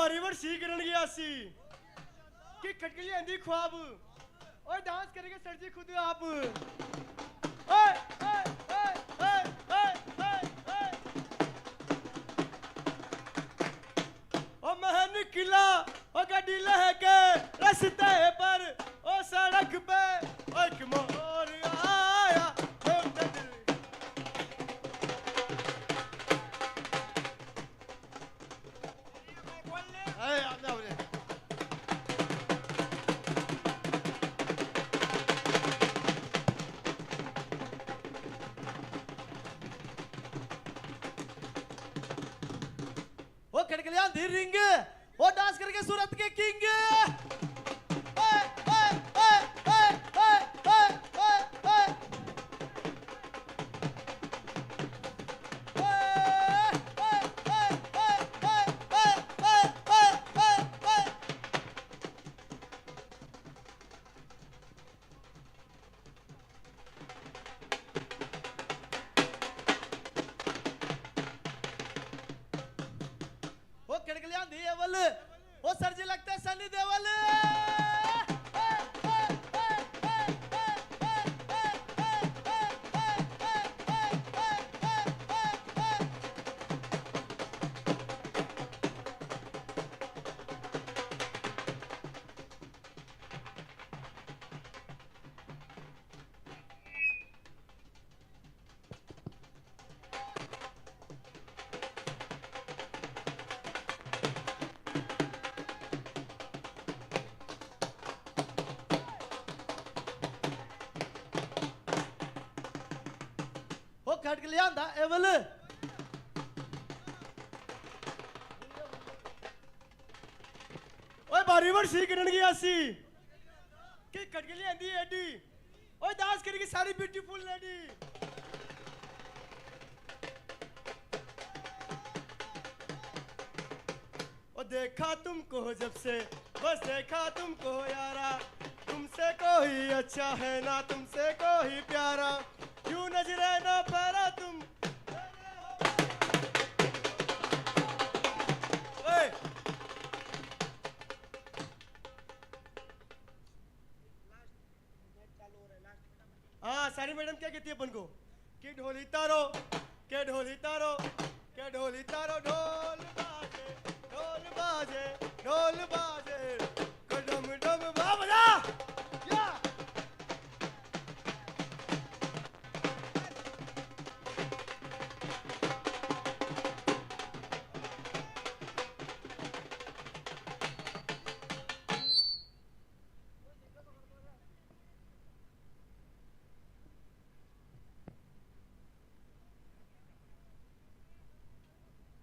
बारी वर्षी करण गया सी कि खटकली आंधी ख्वाब और डांस करेंगे सर जी खुद आप ओए ओए ओए ओए ओए ओए ओ मैं निकला ओ गाड़ी लहके रास्ते पर ओ सड़क पे ओ एक मोर आया वो खड़कलियां दी रिंग वो डांस करके सूरत के किंग ओए ओए ओए ओए ओए ओए ओए वो खड़कलियां दी अवल वो सर जी लगते सनी देवल वो खड़कलियां दा अवल ओए बारी वर्षी करण गया सी कि खटकली आंधी एडी ओए डांस करेगी सारी ब्यूटीफुल लेडी ओ देखा तुमको जब से बस देखा तुमको यारा तुमसे कोई अच्छा है ना तुमसे कोई प्यारा क्यों नजरे ना परा तुम ओए हाँ सारी मैडम क्या कहती है अपन को कि ढोली तारो के ढोली तारो के ढोली तारो ढोल बाजे ढोल बाजे ढोल बाजे कदम डम बाबला या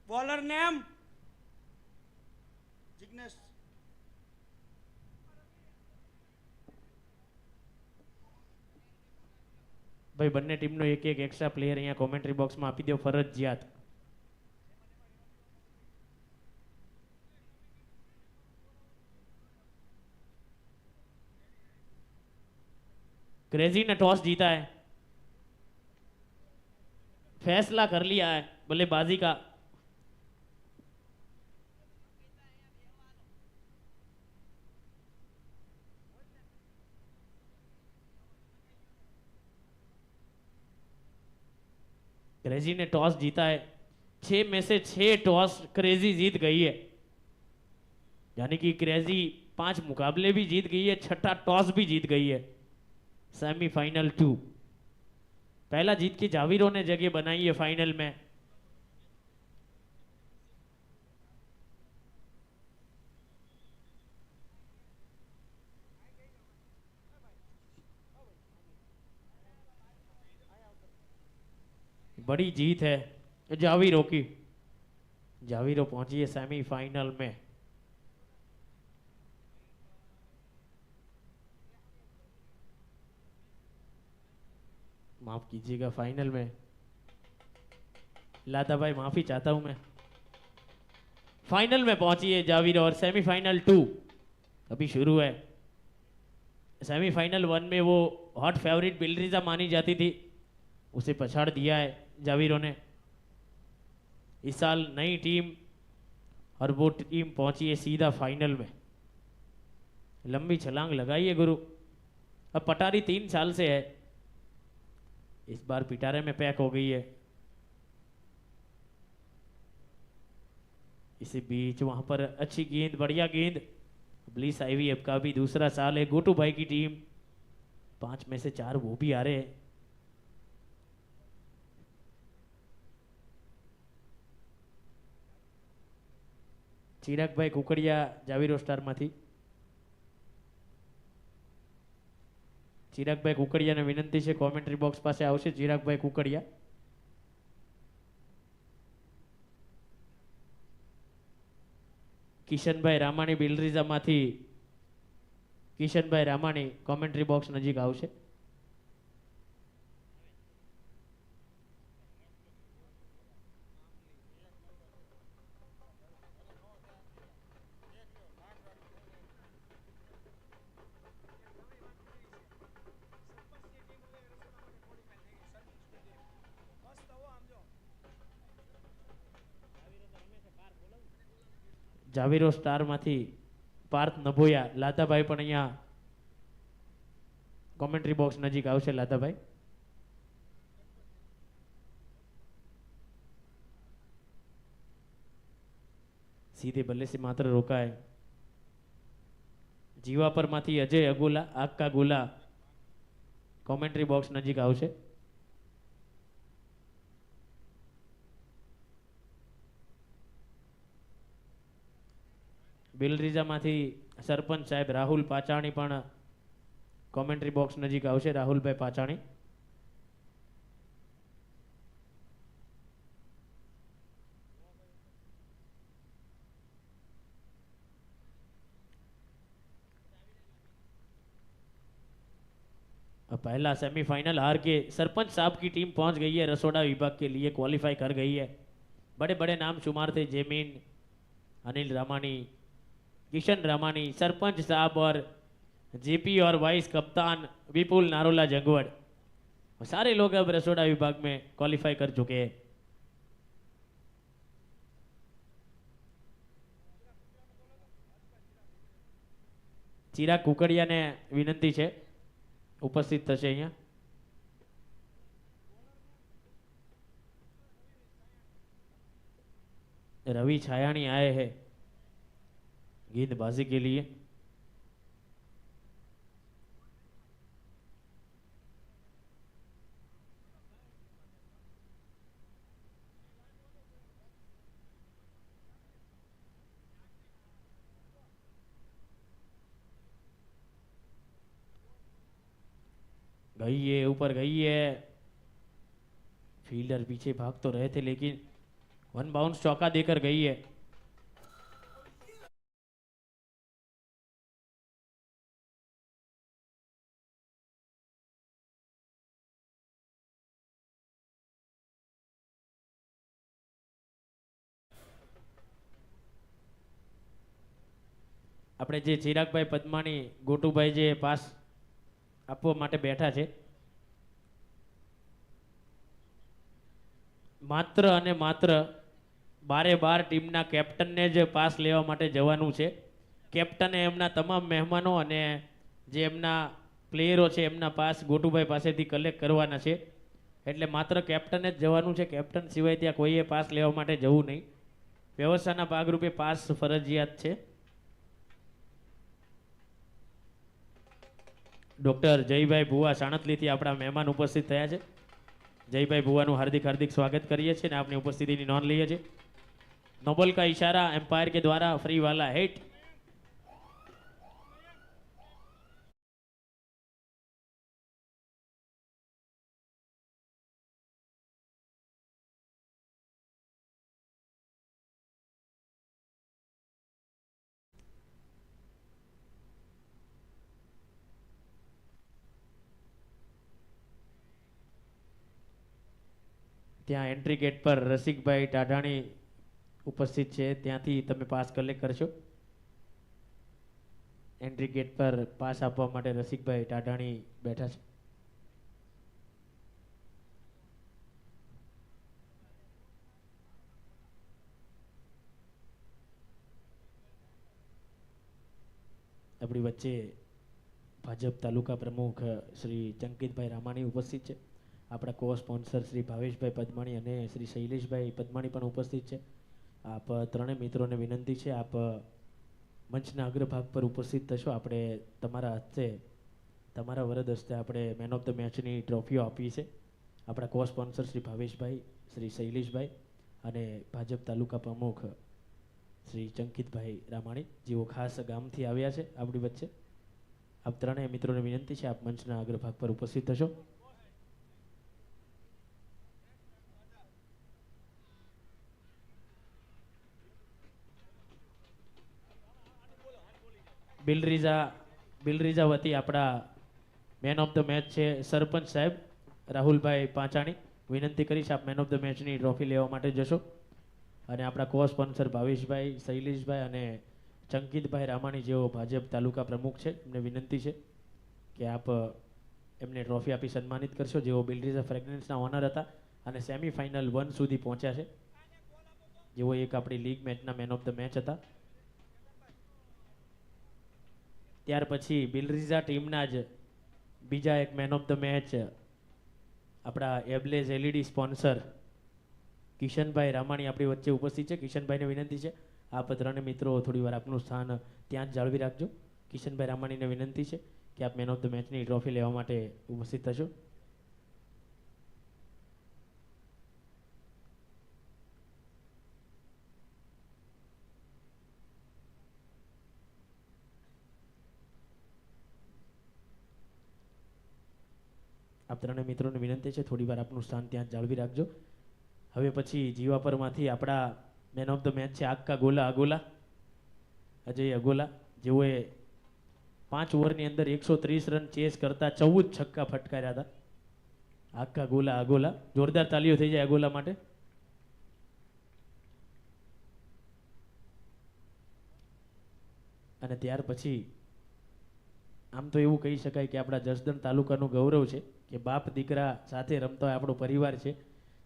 बॉलर नेम जिग्नेश ભાઈ બંને ટીમનો એક એક એક્સ્ટ્રા પ્લેયર અહીંયા કોમેન્ટ્રી બોક્સમાં આપી દો ફરજિયાત क्रेजी ने टॉस जीता है फैसला कर लिया है बल्लेबाजी का क्रेजी ने टॉस जीता है 6 में से 6 टॉस क्रेजी जीत गई है यानी कि क्रेजी 5 मुकाबले भी जीत गई है 6ठा टॉस भी जीत गई है सेमीफाइनल 2 पहला जीत के जावीरों ने जगह बनाई है फाइनल में बड़ी जीत है जावीरों की जावीरों पहुंची है सेमीफाइनल में माफ कीजिएगा फाइनल में लाता भाई माफी चाहता हूं मैं फाइनल में पहुंची है जावीर और सेमीफाइनल 2 अभी शुरू है सेमीफाइनल 1 में वो हॉट फेवरेट बिलरीजा मानी जाती थी उसे पछाड़ दिया है जावीरों ने इस साल नई टीम और वो टीम पहुंची है सीधा फाइनल में। लंबी छलांग लगाई है गुरु। अब पटारी 3 साल से है, इस बार पिटारे में पैक हो गई है। इसी बीच वहां पर अच्छी गेंद, बढ़िया गेंद। ब्लिस आईवीएफ का भी दूसरा साल है। गोटू भाई की टीम 5 में से 4 वो भी आ रहे हैं। ચિરાગભાઈ કુકડિયા જાવીરો સ્ટારમાંથી। ચિરાગભાઈ કુકડિયાને વિનંતી છે કોમેન્ટ્રી બોક્સ પાસે આવશે ચિરાગભાઈ કુકડિયા। કિશનભાઈ રામાણી બિલરીઝામાંથી કિશનભાઈ રામાણી કોમેન્ટ્રી બોક્સ નજીક આવશે। જાવીરો સ્ટારમાંથી પાર્થ નભોયા, લાદાભાઈ પણ અહીંયા કોમેન્ટ્રી બોક્સ નજીક આવશે। લાદાભાઈ સીધે બલ્લે से मात्र रोकाए। જીવાપરમાંથી અજય અગોલા, આક્કા ગોલા કોમેન્ટ્રી બોક્સ નજીક આવશે। બિલરીઝામાંથી સરપંચ સાહેબ રાહુલ પાચાણી પણ કોમેન્ટ્રી બોક્સ નજીક આવશે। રાહુલભાઈ પાચાણી। अब पहला सेमीफाइनल हार के सरपंच साहब की टीम पहुंच गई है, रसोड़ा विभाग के लिए क्वालिफाई कर गई है। बड़े बड़े नाम शुमार थे, जेमीन, अनिल रामानी, किशन रामानी, सरपंच साहब और जेपी और वाइस कप्तान विपुल नारोला जंगवड़, सारे लोग अब रसोड़ा विभाग में क्वालिफाई कर चुके हैं। चिराग कुकड़िया ने विनंती है उपस्थित थशे अहींया। रवि छायाणी आए हैं गेंदबाजी के लिए। गई है, ऊपर गई है। फील्डर पीछे भाग तो रहे थे लेकिन वन बाउंस चौका देकर गई है। આપણે જે ચિરાગભાઈ પદ્માણી ગોટુભાઈ જે પાસ આપવા માટે બેઠા છે, માત્ર અને માત્ર 12 ટીમના કેપ્ટનને જ પાસ લેવા માટે જવાનું છે। કેપ્ટને એમના તમામ મહેમાનો અને જે એમના પ્લેયરો છે એમના પાસ ગોટુભાઈ પાસેથી કલેક્ટ કરવાના છે, એટલે માત્ર કેપ્ટને જ જવાનું છે। કેપ્ટન સિવાય ત્યાં કોઈએ પાસ લેવા માટે જવું નહીં। વ્યવસ્થાના ભાગરૂપે પાસ ફરજિયાત છે। ડોક્ટર જયભાઈ ભુવા સાણતલીથી આપણા મહેમાન ઉપસ્થિત થયા છે। જયભાઈ ભુવાનું हार्दिक हार्दिक स्वागत करिए છીએ ને આપની ઉપસ્થિતિની નોંધ લઈએ છીએ। नोबल का इशारा एम्पायर के द्वारा फ्री वाला हिट। ત્યાં એન્ટ્રી गेट पर રસિકભાઈ ટાઢાણી ઉપસ્થિત છે, ત્યાંથી તમે પાસ કલેક્ટ કરશો। એન્ટ્રી गेट पर પાસ આપવા માટે રસિકભાઈ ટાઢાણી બેઠા છે। આપણી વચ્ચે ભાજપ તાલુકા પ્રમુખ શ્રી ચંકિતભાઈ રામાણી ઉપસ્થિત છે. આપણા કો સ્પોન્સર શ્રી ભાવેશભાઈ પદમાણી અને શ્રી શૈલેષભાઈ પદમાણી પણ ઉપસ્થિત છે. આપ ત્રણેય મિત્રોને વિનંતી છે, આપ મંચના અગ્રભાગ પર ઉપસ્થિત થશો. આપણે તમારા હસ્તે, તમારા વરદ હસ્તે આપણે મેન ઓફ ધ મેચની ટ્રોફીઓ આપી છે. આપણા કો સ્પોન્સર શ્રી ભાવેશભાઈ, શ્રી શૈલેષભાઈ અને ભાજપ તાલુકા પ્રમુખ શ્રી ચંકિતભાઈ રામાણી, જેઓ ખાસ ગામથી આવ્યા છે આપણી વચ્ચે. આપ ત્રણેય મિત્રોને વિનંતી છે, આપ મંચના અગ્રભાગ પર ઉપસ્થિત થશો. બિલરીઝા વતી આપણા મેન ઓફ ધ મેચ છે સરપંચ સાહેબ રાહુલભાઈ પાંચાણી. વિનંતી કરીશ આપ મેન ઓફ ધ મેચની ટ્રોફી લેવા માટે જશો. અને આપણા કો સ્પોન્સર ભાવેશભાઈ, શૈલેષભાઈ અને ચંકિતભાઈ રામાણી, જેઓ ભાજપ તાલુકા પ્રમુખ છે, એમને વિનંતી છે કે આપ એમને ટ્રોફી આપી સન્માનિત કરશો, જેઓ બિલરીઝા ફ્રેગ્રન્સના ઓનર હતા અને સેમીફાઇનલ 1 સુધી પહોંચ્યા છે, જેઓ એક આપણી લીગ મેચના મેન ઓફ ધ મેચ હતા. ત્યાર પછી બિલરીઝા ટીમના જ બીજા એક મેન ઓફ ધ મેચ આપણા એબ્લેઝ એલઈડી સ્પોન્સર કિશનભાઈ રામાણી આપણી વચ્ચે ઉપસ્થિત છે. કિશનભાઈને વિનંતી છે, આપ ત્રણે મિત્રો થોડી વાર આપનું સ્થાન ત્યાં જ જાળવી રાખજો. કિશનભાઈ રામાણીને વિનંતી છે કે આપ મેન ઓફ ધ મેચની ટ્રોફી લેવા માટે ઉપસ્થિત થશો. આપ ત્રણેય મિત્રોને વિનંતી છે, થોડી વાર આપનું સ્થાન ત્યાં જ જાળવી રાખજો. હવે પછી જીવાપરમાંથી આપણા મેન ઓફ ધ મેચ છે આક્કા ગોલા અગોલા, અજય અગોલા, જેઓએ 5 ઓવરની અંદર 130 રન ચેસ કરતા 14 છક્કા ફટકાર્યા હતા. આક્કા ગોલા અગોલા, જોરદાર તાલીઓ થઈ જાય અગોલા માટે. અને ત્યાર પછી આમ તો એવું કહી શકાય કે આપણા જસદણ તાલુકાનું ગૌરવ છે કે બાપ દીકરા સાથે રમતો હોય આપણો પરિવાર છે.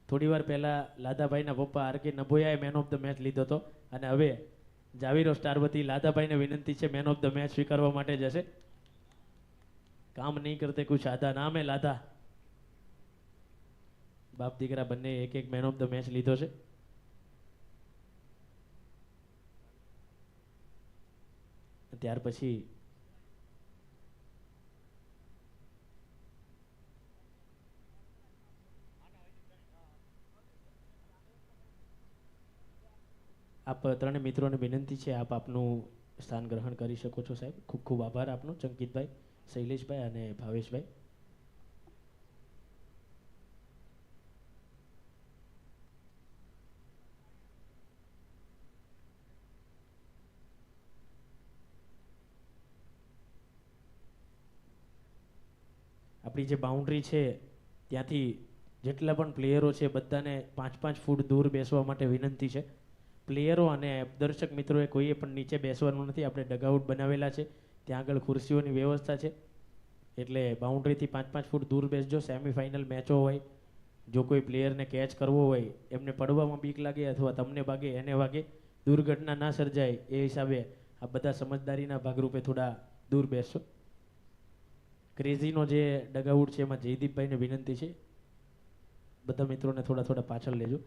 થોડી વાર પહેલાં લાદાભાઈના પપ્પા આર કે નભોયાએ મેન ઓફ ધ મેચ લીધો હતો અને હવે જાવીરો સ્ટાર વતી લાદાભાઈને વિનંતી છે મેન ઓફ ધ મેચ સ્વીકારવા માટે જશે. કામ નહીં કરતે કુછ આધા નામ હે લાદા. બાપ દીકરા બંને એક એક મેન ઓફ ધ મેચ લીધો છે. ત્યાર પછી આપ ત્રણેય મિત્રોને વિનંતી છે, આપ આપનું સ્થાન ગ્રહણ કરી શકો છો સાહેબ. ખૂબ ખૂબ આભાર આપનો ચંકિતભાઈ, શૈલેષભાઈ અને ભાવેશભાઈ. આપણી જે બાઉન્ડ્રી છે ત્યાંથી જેટલા પણ પ્લેયરો છે બધાને 5-5 ફૂટ દૂર બેસવા માટે વિનંતી છે. પ્લેયરો અને દર્શક મિત્રોએ કોઈએ પણ નીચે બેસવાનું નથી. આપણે ડગઆઉટ બનાવેલા છે, ત્યાં આગળ ખુરશીઓની વ્યવસ્થા છે, એટલે બાઉન્ડ્રીથી 5-5 ફૂટ દૂર બેસજો. સેમીફાઇનલ મેચો હોય, જો કોઈ પ્લેયરને કેચ કરવો હોય, એમને પડવામાં બીક લાગે અથવા તમને વાગે એને વાગે, દુર્ઘટના ના સર્જાય એ હિસાબે આ બધા સમજદારીના ભાગરૂપે થોડા દૂર બેસશો. ક્રેઝીનો જે ડગઆઉટ છે એમાં જયદીપભાઈને વિનંતી છે, બધા મિત્રોને થોડા થોડા પાછળ લેજો.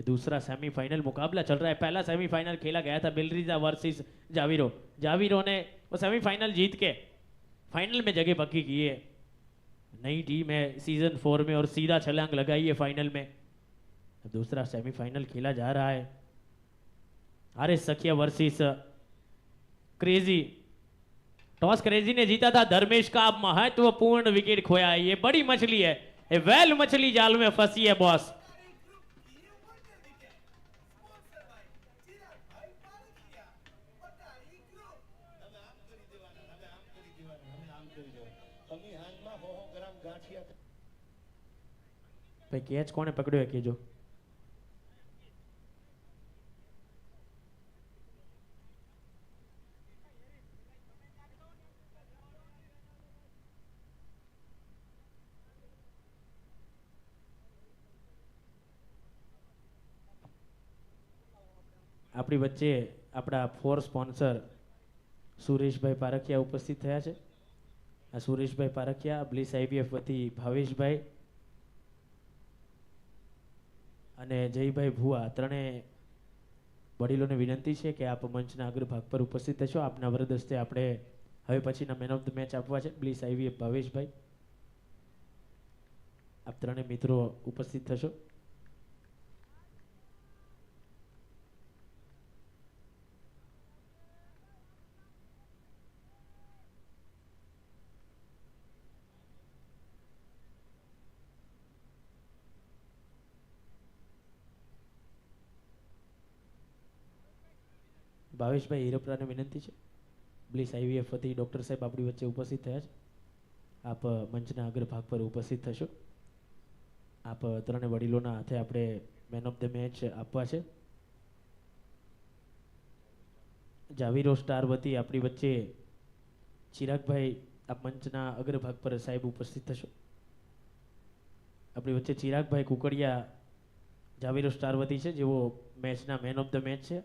दूसरा सेमीफाइनल मुकाबला चल रहा है. पहला सेमीफाइनल खेला गया था बिलरीजा वर्सेस जावीरो. जावीरो ने वो सेमीफाइनल जीत के फाइनल में जगह पक्की की है. नई टीम है सीजन 4 में और सीधा छलांग लगाई है फाइनल में. दूसरा सेमीफाइनल खेला जा रहा है. आर एस सखिया वर्सेस क्रेजी. टॉस क्रेजी ने जीता था. धर्मेश का महत्वपूर्ण विकेट खोया है. ये बड़ी मछली है, ये वेल मछली जाल में फंसी है बॉस. ભાઈ કેચ કોણે પકડ્યો કહેજો. આપણી વચ્ચે આપણા ફોર સ્પોન્સર સુરેશભાઈ પારખિયા ઉપસ્થિત થયા છે. આ સુરેશભાઈ પારખિયા, બ્લિસ આઈવીએફ વતી ભાવેશભાઈ અને જયભાઈ ભુવા ત્રણેય વડીલોને વિનંતી છે કે આપ મંચના અગ્રભાગ પર ઉપસ્થિત થશો. આપના વરદ હસ્તે આપણે હવે પછીના મેન ઓફ ધ મેચ આપવા છે. બ્લિસ આઈવીએફ ભાવેશભાઈ, આપ ત્રણેય મિત્રો ઉપસ્થિત થશો. ભાવેશભાઈ હીરપરાને વિનંતી છે. બ્લિસ આઈવીએફ વતી ડૉક્ટર સાહેબ આપણી વચ્ચે ઉપસ્થિત થયા છે. આપ મંચના અગ્રભાગ પર ઉપસ્થિત થશો. આપ ત્રણે વડીલોના હાથે આપણે મેન ઓફ ધ મેચ આપવા છે. જાવીરો સ્ટાર વતી આપણી વચ્ચે ચિરાગભાઈ, આપ મંચના અગ્રભાગ પર સાહેબ ઉપસ્થિત થશો. આપણી વચ્ચે ચિરાગભાઈ કુકડિયા જાવીરો સ્ટાર વતી છે, જેઓ મેચના મેન ઓફ ધ મેચ છે.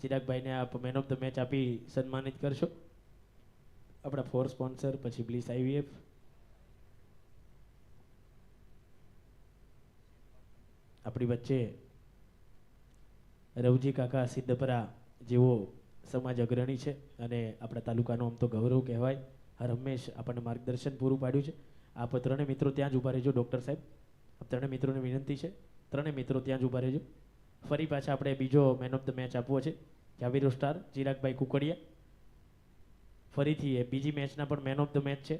ચિરાગભાઈને આપ મેન ઓફ ધ મેચ આપી સન્માનિત કરશો. આપણા ફોર સ્પોન્સર, પછી બ્લિસ આઈવીએફ. આપણી વચ્ચે રવજી કાકા સિદ્ધપરા, જેઓ સમાજ અગ્રણી છે અને આપણા તાલુકાનો આમ તો ગૌરવ કહેવાય. હર હંમેશ આપણને માર્ગદર્શન પૂરું પાડ્યું છે. આપ ત્રણેય મિત્રો ત્યાં જ ઊભા રહેજો. ડૉક્ટર સાહેબ, આપ ત્રણેય મિત્રોને વિનંતી છે, ત્રણેય મિત્રો ત્યાં જ ઊભા રહેજો. ફરી પાછા આપણે બીજો મેન ઓફ ધ મેચ આપવો છે. જાવીરો સ્ટાર ચિરાગભાઈ કુકડિયા, ફરીથી એ બીજી મેચના પણ મેન ઓફ ધ મેચ છે.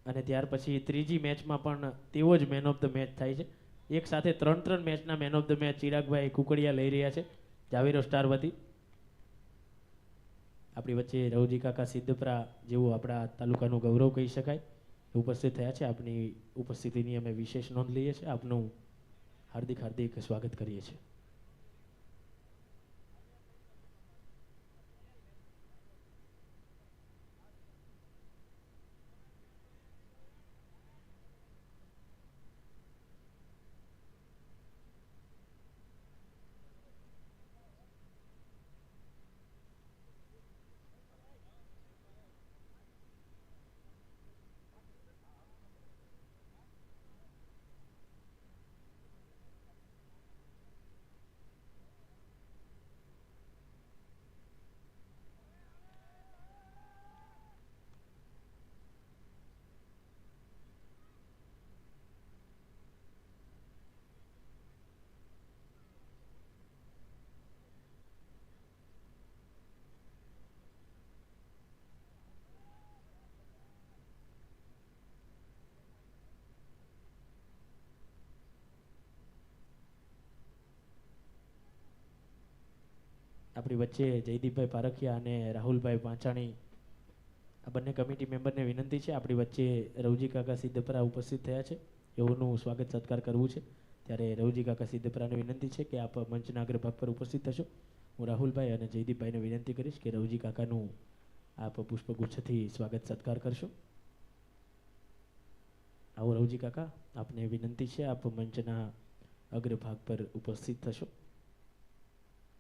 અને ત્યાર પછી ત્રીજી મેચમાં પણ તેઓ જ મેન ઓફ ધ મેચ થાય છે. એક સાથે ત્રણ મેચના મેન ઓફ ધ મેચ ચિરાગભાઈ કુકડિયા લઈ રહ્યા છે જાવીરો સ્ટાર વતી. આપણી વચ્ચે રવજી કાકા સિદ્ધપરા, જેઓ આપણા તાલુકાનું ગૌરવ કહી શકાય, ઉપસ્થિત થયા છે. આપની ઉપસ્થિતિની અમે વિશેષ નોંધ લઈએ છીએ. આપનું હાર્દિક સ્વાગત કરીએ છીએ. આપણી વચ્ચે જયદીપભાઈ પારખિયા અને રાહુલભાઈ પાંચાણી, આ બંને કમિટી મેમ્બરને વિનંતી છે. આપણી વચ્ચે રવજી કાકા સિદ્ધપરા ઉપસ્થિત થયા છે, એઓનું સ્વાગત સત્કાર કરવું છે. ત્યારે રવજી કાકા સિદ્ધપરાને વિનંતી છે કે આપ મંચના અગ્રભાગ પર ઉપસ્થિત થશો. હું રાહુલભાઈ અને જયદીપભાઈને વિનંતી કરીશ કે રવજી કાકાનું આપ પુષ્પગુચ્છથી સ્વાગત સત્કાર કરશો. આવો રવજી કાકા, આપને વિનંતી છે, આપ મંચના અગ્રભાગ પર ઉપસ્થિત થશો.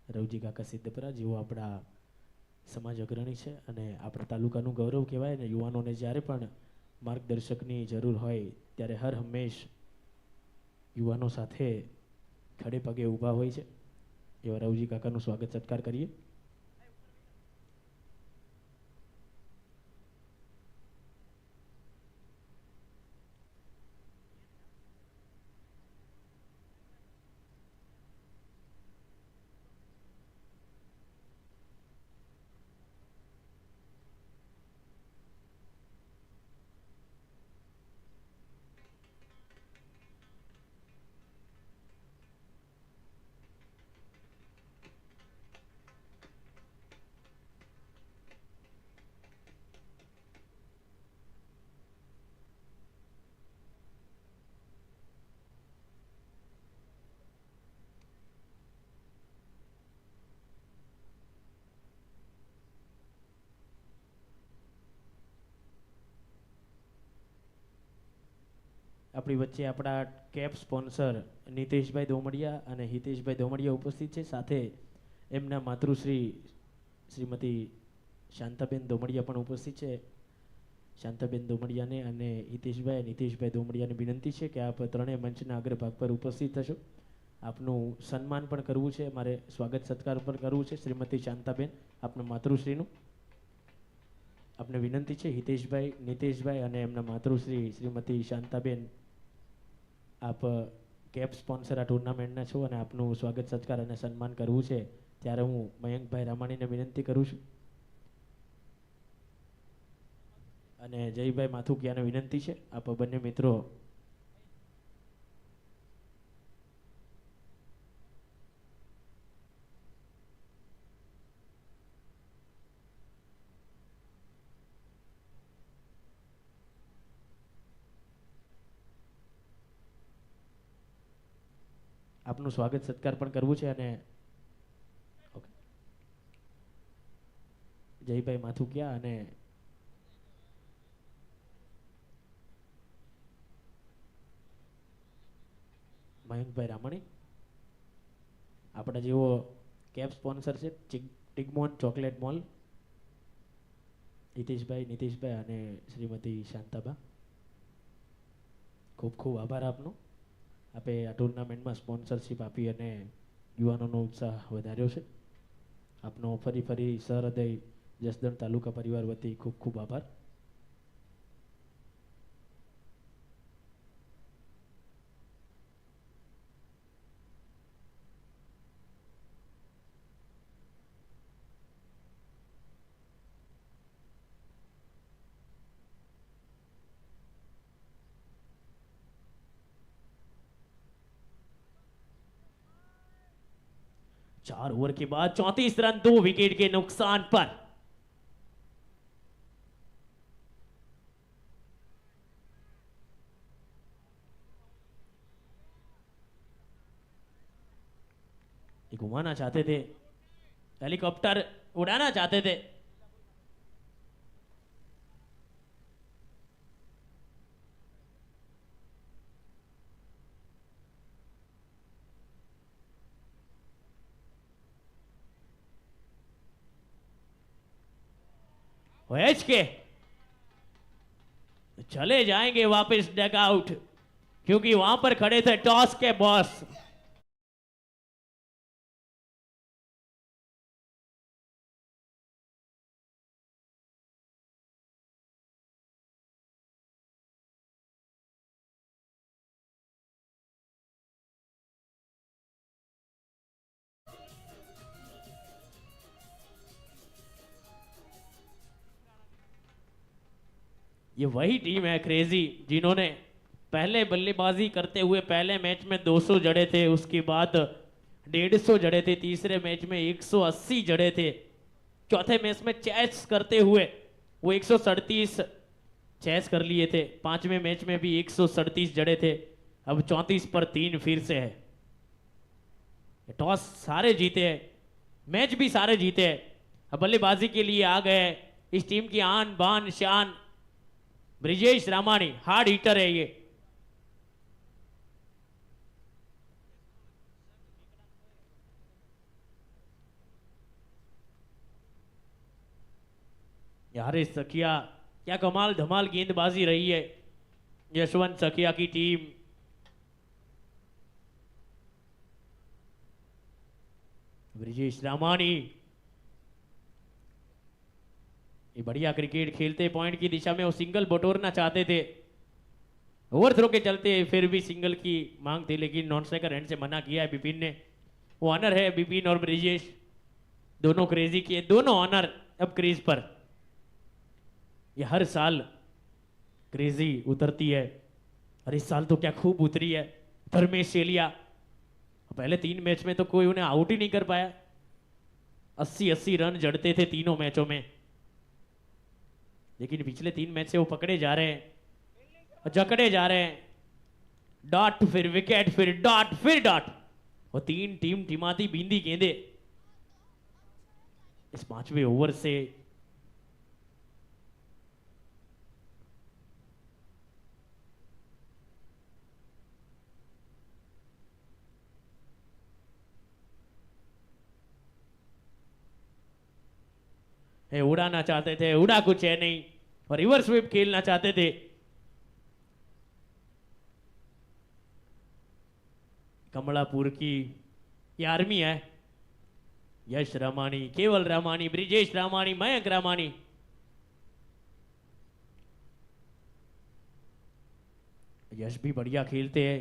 રવજી કાકા સિદ્ધપરા, જેઓ આપણા સમાજ અગ્રણી છે અને આપણા તાલુકાનું ગૌરવ કહેવાય. અને યુવાનોને જ્યારે પણ માર્ગદર્શકની જરૂર હોય ત્યારે હર હંમેશ યુવાનો સાથે ખડે પગે ઊભા હોય છે. એવા રવજી કાકાનું સ્વાગત સત્કાર કરીએ. આપણી વચ્ચે આપણા કેપ સ્પોન્સર નીતેશભાઈ દોમડિયા અને હિતેશભાઈ દોમડિયા ઉપસ્થિત છે. સાથે એમના માતૃશ્રી શ્રીમતી શાંતાબેન દોમડિયા પણ ઉપસ્થિત છે. શાંતાબેન દોમડિયાને અને હિતેશભાઈ નીતેશભાઈ દોમડિયાને વિનંતી છે કે આપ ત્રણેય મંચના અગ્રભાગ પર ઉપસ્થિત થશો. આપનું સન્માન પણ કરવું છે, મારે સ્વાગત સત્કાર પણ કરવું છે. શ્રીમતી શાંતાબેન, આપના માતૃશ્રીનું આપને વિનંતી છે. હિતેશભાઈ, નીતેશભાઈ અને એમના માતૃશ્રી શ્રીમતી શાંતાબેન, આપ કેપ સ્પોન્સર આ ટુર્નામેન્ટના છો અને આપનું સ્વાગત સત્કાર અને સન્માન કરવું છે. ત્યારે હું મયંકભાઈ રામાણીને વિનંતી કરું છું અને જયભાઈ માથુકિયાને વિનંતી છે આપ બંને મિત્રો આપનું સ્વાગત સત્કાર પણ કરવું છે. અને જયભાઈ માથુકિયા અને મયંકભાઈ રામાણી, આપણા જેવો કેપ સ્પોન્સર છે ટિગમોન ચોકલેટ મોલ, હિતેશભાઈ, નીતેશભાઈ અને શ્રીમતી શાંતાબા, ખૂબ ખૂબ આભાર આપનો. આપે આ ટુર્નામેન્ટમાં સ્પોન્સરશિપ આપી અને યુવાનોનો ઉત્સાહ વધાર્યો છે. આપનો ફરી સહૃદય જસદણ તાલુકા પરિવાર વતી ખૂબ ખૂબ આભાર. चार ओवर के बाद 34 रन 2 विकेट के नुकसान पर घुमाना चाहते थे, हेलीकॉप्टर उड़ाना चाहते थे. एच के चले जाएंगे वापस डगआउट, क्योंकि वहां पर खड़े थे टॉस के बॉस. ये वही टीम है क्रेजी जिन्होंने पहले बल्लेबाजी करते हुए पहले मैच में 200 जड़े थे, उसके बाद 150 जड़े थे, तीसरे मैच में 180 जड़े थे, चौथे मैच में चेस करते हुए वो 137 चेस कर लिए थे, पांचवें मैच में भी 137 जड़े थे, अब 34 पर 3 फिर से है. टॉस सारे जीते हैं, मैच भी सारे जीते हैं, अब बल्लेबाजी के लिए आ गए इस टीम की आन बान शान ब्रिजेश रामाणी. हार्ड हिटर है ये. यार सखिया, क्या कमाल धमाल गेंदबाजी रही है यशवंत सखिया की टीम. ब्रिजेश रामाणी ये बढ़िया क्रिकेट खेलते, पॉइंट की दिशा में वो सिंगल बटोरना चाहते थे, ओवरथ्रो के चलते फिर भी सिंगल की मांग थी, लेकिन नॉन स्ट्राइकर हैंड से मना किया है बिपिन ने. वो ऑनर है बिपिन और ब्रिजेश दोनों क्रेजी के, दोनों ऑनर अब क्रेज पर. ये हर साल क्रेजी उतरती है और इस साल तो क्या खूब उतरी है. धर्मेश शेलिया, पहले 3 मैच में तो कोई उन्हें आउट ही नहीं कर पाया, 80-80 रन जड़ते थे तीनों मैचों में, लेकिन पिछले 3 मैच से वो पकड़े जा रहे हैं, जकड़े जा रहे हैं. डॉट फिर विकेट फिर डॉट फिर डॉट, और 3 टीम टिमाती बींदी गेंदे. इस 5वें ओवर से ये उड़ाना चाहते थे, उड़ा कुछ है नहीं, और रिवर्स स्वीप खेलना चाहते थे। कमलापुर की ये आर्मी है, यश रामानी, केवल रामानी, ब्रिजेश रामानी, मयंक रामानी। यश भी बढ़िया खेलते हैं।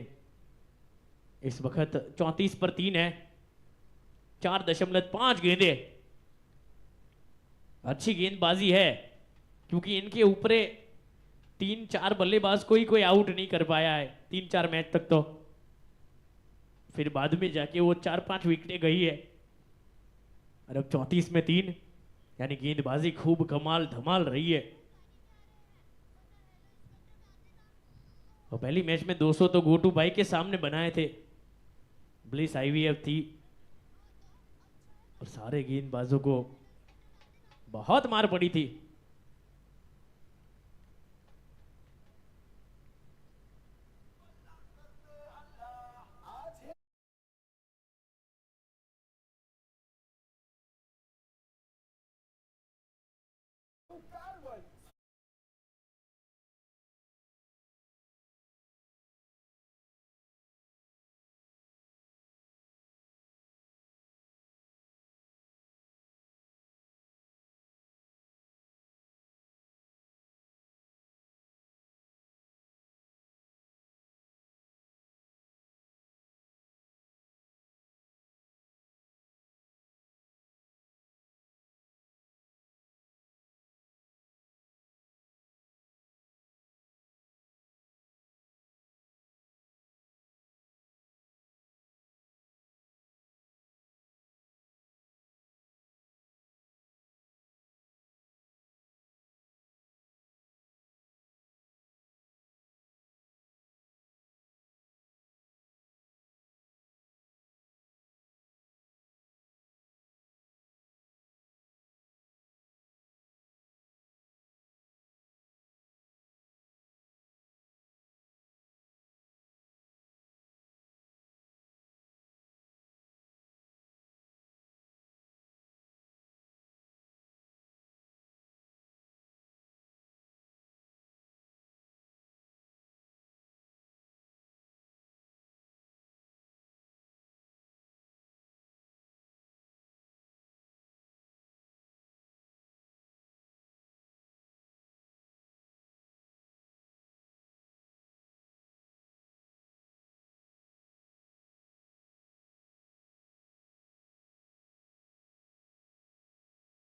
इस वक्त 34 पर 3 है, 4.5 गेंदे। अच्छी गेंदबाजी है, क्योंकि इनके ऊपर 3-4 बल्लेबाज कोई कोई आउट नहीं कर पाया है 3-4 मैच तक। तो फिर बाद में जाके वो 4-5 विकेटें गई है, और अब 34 में 3, यानी गेंदबाजी खूब कमाल धमाल रही है। और पहली मैच में 200 तो गोटू भाई के सामने बनाए थे, ब्लिस आईवीएफ थी, और सारे गेंदबाजों को बहुत मार पड़ी थी।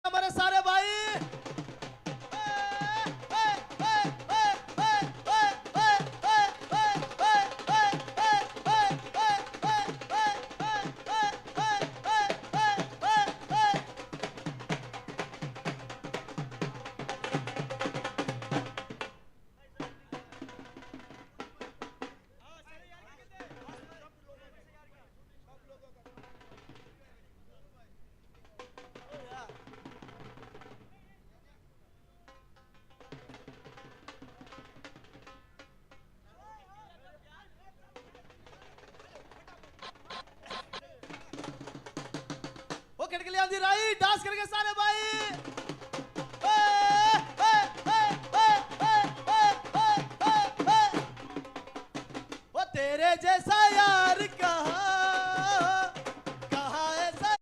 हमारे सारे भाई वो खिड़की आंधी राई डांस करके सारे भाई वो तेरे जैसा यार कहाँ कहाँ ऐसा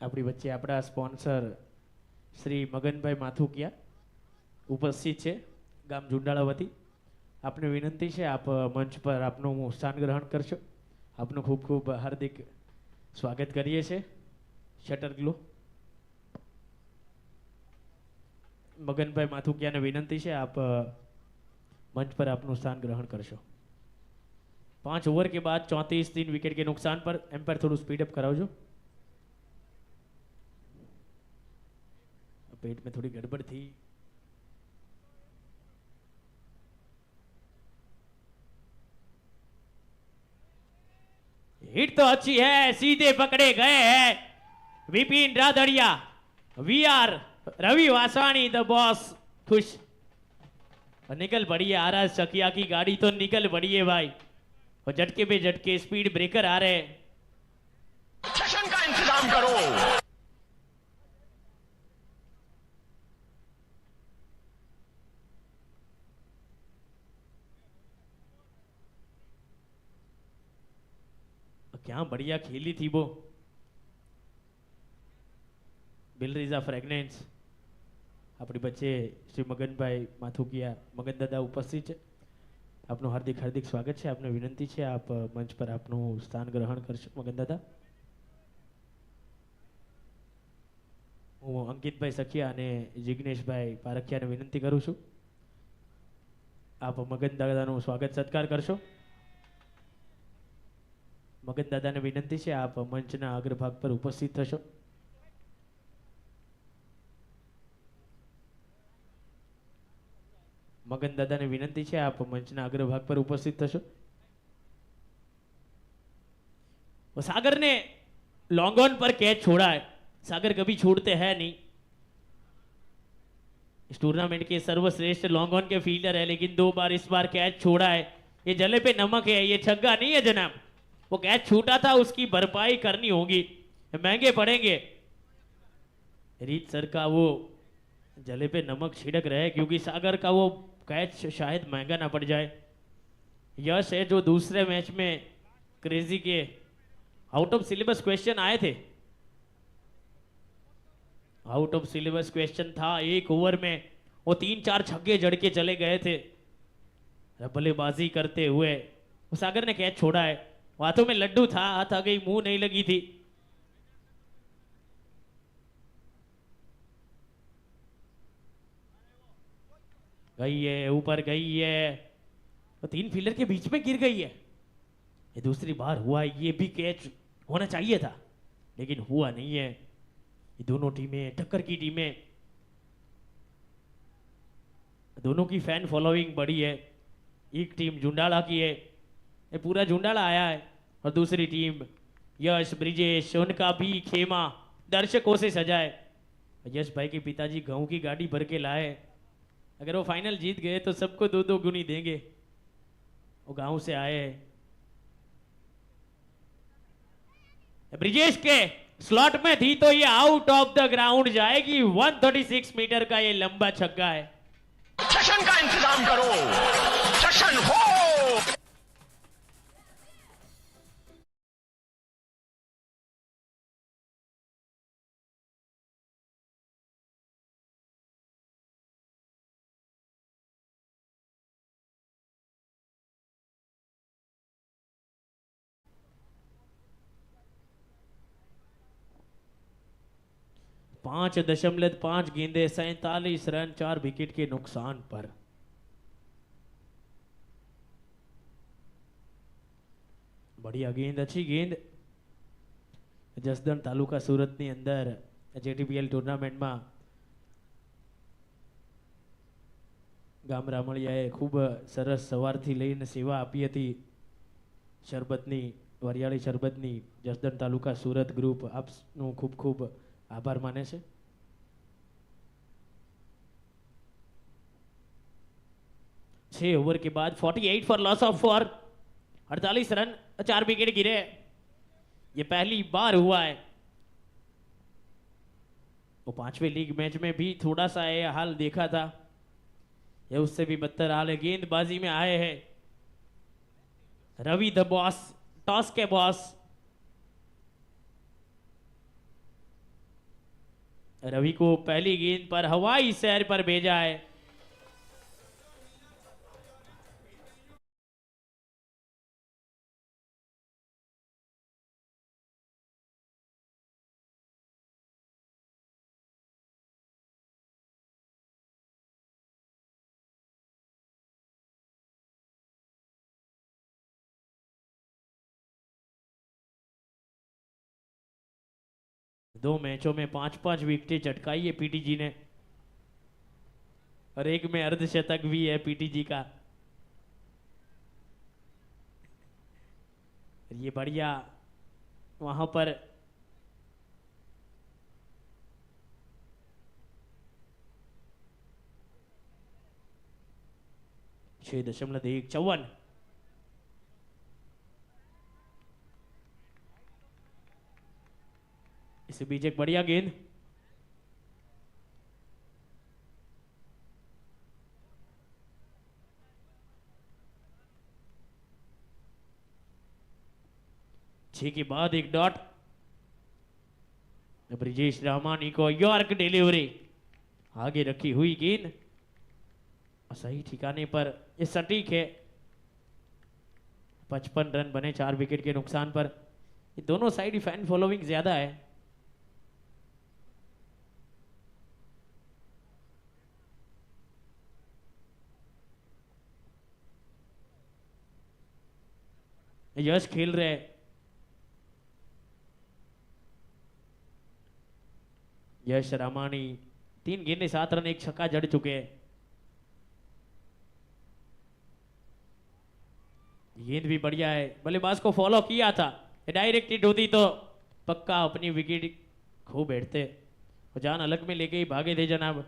આપણી વચ્ચે આપણા સ્પોન્સર શ્રી મગનભાઈ માથુકિયા ઉપસ્થિત છે, ગામ ઝુંડાળા વતી। આપને વિનંતી છે, આપ મંચ પર આપનું સ્થાન ગ્રહણ કરશો। આપનું ખૂબ ખૂબ હાર્દિક સ્વાગત કરીએ છીએ। શટર ગ્લો મગનભાઈ માથુકિયાને વિનંતી છે, આપ मंच पर आपનું स्थान ग्रहण करशो। 5 ओवर के बाद 34 3 विकेट के नुकसान पर एम्पायर थोड़ा स्पीड अप कराओ। पेट में थोड़ी गड़बड़ थी। हिट तो अच्छी है, सीधे पकड़े गए हैं Vipin Radadiya, V R Ravi Vaswani the boss खुश। और निकल पड़ी है आरएस शकिया की गाड़ी, तो निकल पड़ी है भाई। और झटके पे झटके स्पीड ब्रेकर आ रहे हैं। सेशन का इंतजाम करो। क्या बढ़िया खेली थी वो બિલરીઝા ફ્રેગ્નેન્સ। આપણી વચ્ચે શ્રી મગનભાઈ માથુકિયા મગન દાદા ઉપસ્થિત છે। આપનું હાર્દિક હાર્દિક સ્વાગત છે। આપને વિનંતી છે આપ મંચ પર આપનું સ્થાન ગ્રહણ કરશો મગન દાદા। હું અંકિતભાઈ સખિયા અને જિગ્નેશભાઈ પારખિયાને વિનંતી કરું છું આપ મગન દાદાનું સ્વાગત સત્કાર કરશો। મગન દાદાને વિનંતી છે આપ મંચના અગ્રભાગ પર ઉપસ્થિત થશો। મગન દાદાને વિનંતી છે આપ મંચના અગ્રભાગ પર ઉપસ્થિત થશો। वो सागर ने लॉन्ग ऑन पर कैच छोड़ा है। सागर कभी छोड़ते हैं नहीं। इस टूर्नामेंट के सर्वश्रेष्ठ लॉन्ग ऑन के फील्डर है, लेकिन 2 बार इस बार कैच छोड़ा है। ये जले पे नमक है, ये छक्का नहीं है जनाब। वो कैच छूटा था, उसकी भरपाई करनी होगी, महंगे पड़ेंगे। रीत सर का वो जले पे नमक छिड़क रहे, क्योंकि सागर का वो कैच शायद महंगा ना पड़ जाए। यश है जो दूसरे मैच में क्रेजी के आउट ऑफ सिलेबस क्वेश्चन आए थे। आउट ऑफ सिलेबस क्वेश्चन था, 1 ओवर में वो 3-4 छक्के जड़ के चले गए थे बल्लेबाजी करते हुए। वो सागर ने कैच छोड़ा है। हाथों में लड्डू था, हाथ आ गई, मुंह नहीं लगी थी। गई है, ऊपर गई है, तो 3 फील्डर के बीच में गिर गई है। ये दूसरी बार हुआ है। ये भी कैच होना चाहिए था, लेकिन हुआ नहीं है। ये दोनों टीमें टक्कर की टीमें, दोनों की फैन फॉलोइंग बड़ी है। एक टीम जुंडाला की है, ये पूरा जुंडाला आया है, और दूसरी टीम यश ब्रिजेश, उनका भी खेमा दर्शकों से सजा है। यश भाई के पिताजी गांव की गाड़ी भर के लाए। अगर वो फाइनल जीत गए तो सबको 2-2 गुनी देंगे। वो गांव से आए हैं। ब्रिजेश के स्लॉट में थी तो ये आउट ऑफ द ग्राउंड जाएगी। 136 मीटर का ये लंबा छक्का है। सेशन का इंतजाम करो। सेशन हो। पांच 5.5 गेंदे, 47 रन, 4 विकेट के नुकसान पर। बढ़िया गेंद, अच्छी गेंद। જસદણ તાલુકા સુરતની અંદર જેટીપીએલ ટુર્નામેન્ટમાં ગામ રામળિયાએ ખૂબ સરસ સવારથી લઈને સેવા આપી હતી શરબતની, વરિયાળી શરબતની। જસદણ તાલુકા સુરત ગ્રુપ આપનું ખૂબ ખૂબ આભાર માને છે। 6 ओवर के बाद 48 for loss of 4, 48 run, 4 wicket गिरे। ये पहली बार हुआ है। वो 5वें लीग मैच में भी थोड़ा सा ये हाल देखा था, ये उससे भी बदतर हाल है। गेंदबाजी में आए हैं रवि द बॉस, टॉस के बॉस। रवि को पहली गेंद पर हवाई सैर पर भेजा है। दो मैचों में 5-5 विकेटें चटकाई है पीटीजी ने, और एक में अर्धशतक भी है पीटीजी का। ये बढ़िया वहां पर 6.154। इस बीच एक बढ़िया गेंद, छह के बाद एक डॉट। ब्रिजेश रामानी को यॉर्क डिलीवरी, आगे रखी हुई गेंद और सही ठिकाने पर, ये सटीक है। 55 रन बने 4 विकेट के नुकसान पर। ये दोनों साइड ही फैन फॉलोइंग ज्यादा है। यश खेल रहे, यश रामानी 3 गेंदे 7 रन 1 छक्का जड़ चुके हैं। गेंद भी बढ़िया है, बल्लेबाज को फॉलो किया था, डायरेक्ट हिट होती तो पक्का अपनी विकेट खो बैठते और जान अलग में लेके ही भागे थे जनाब।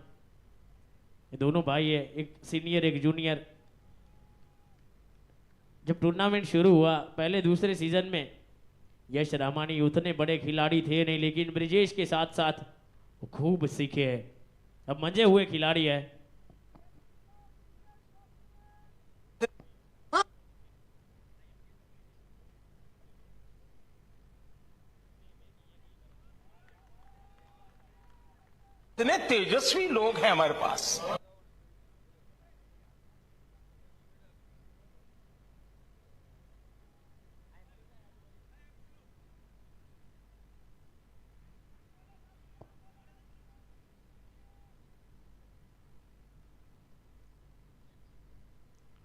ये दोनों भाई है, एक सीनियर एक जूनियर। जब टूर्नामेंट शुरू हुआ पहले दूसरे सीजन में यश रामानी उतने बड़े खिलाड़ी थे नहीं, लेकिन ब्रिजेश के साथ साथ वो खूब सीखे हैं, अब मंजे हुए खिलाड़ी है। इतने तेजस्वी लोग हैं हमारे पास।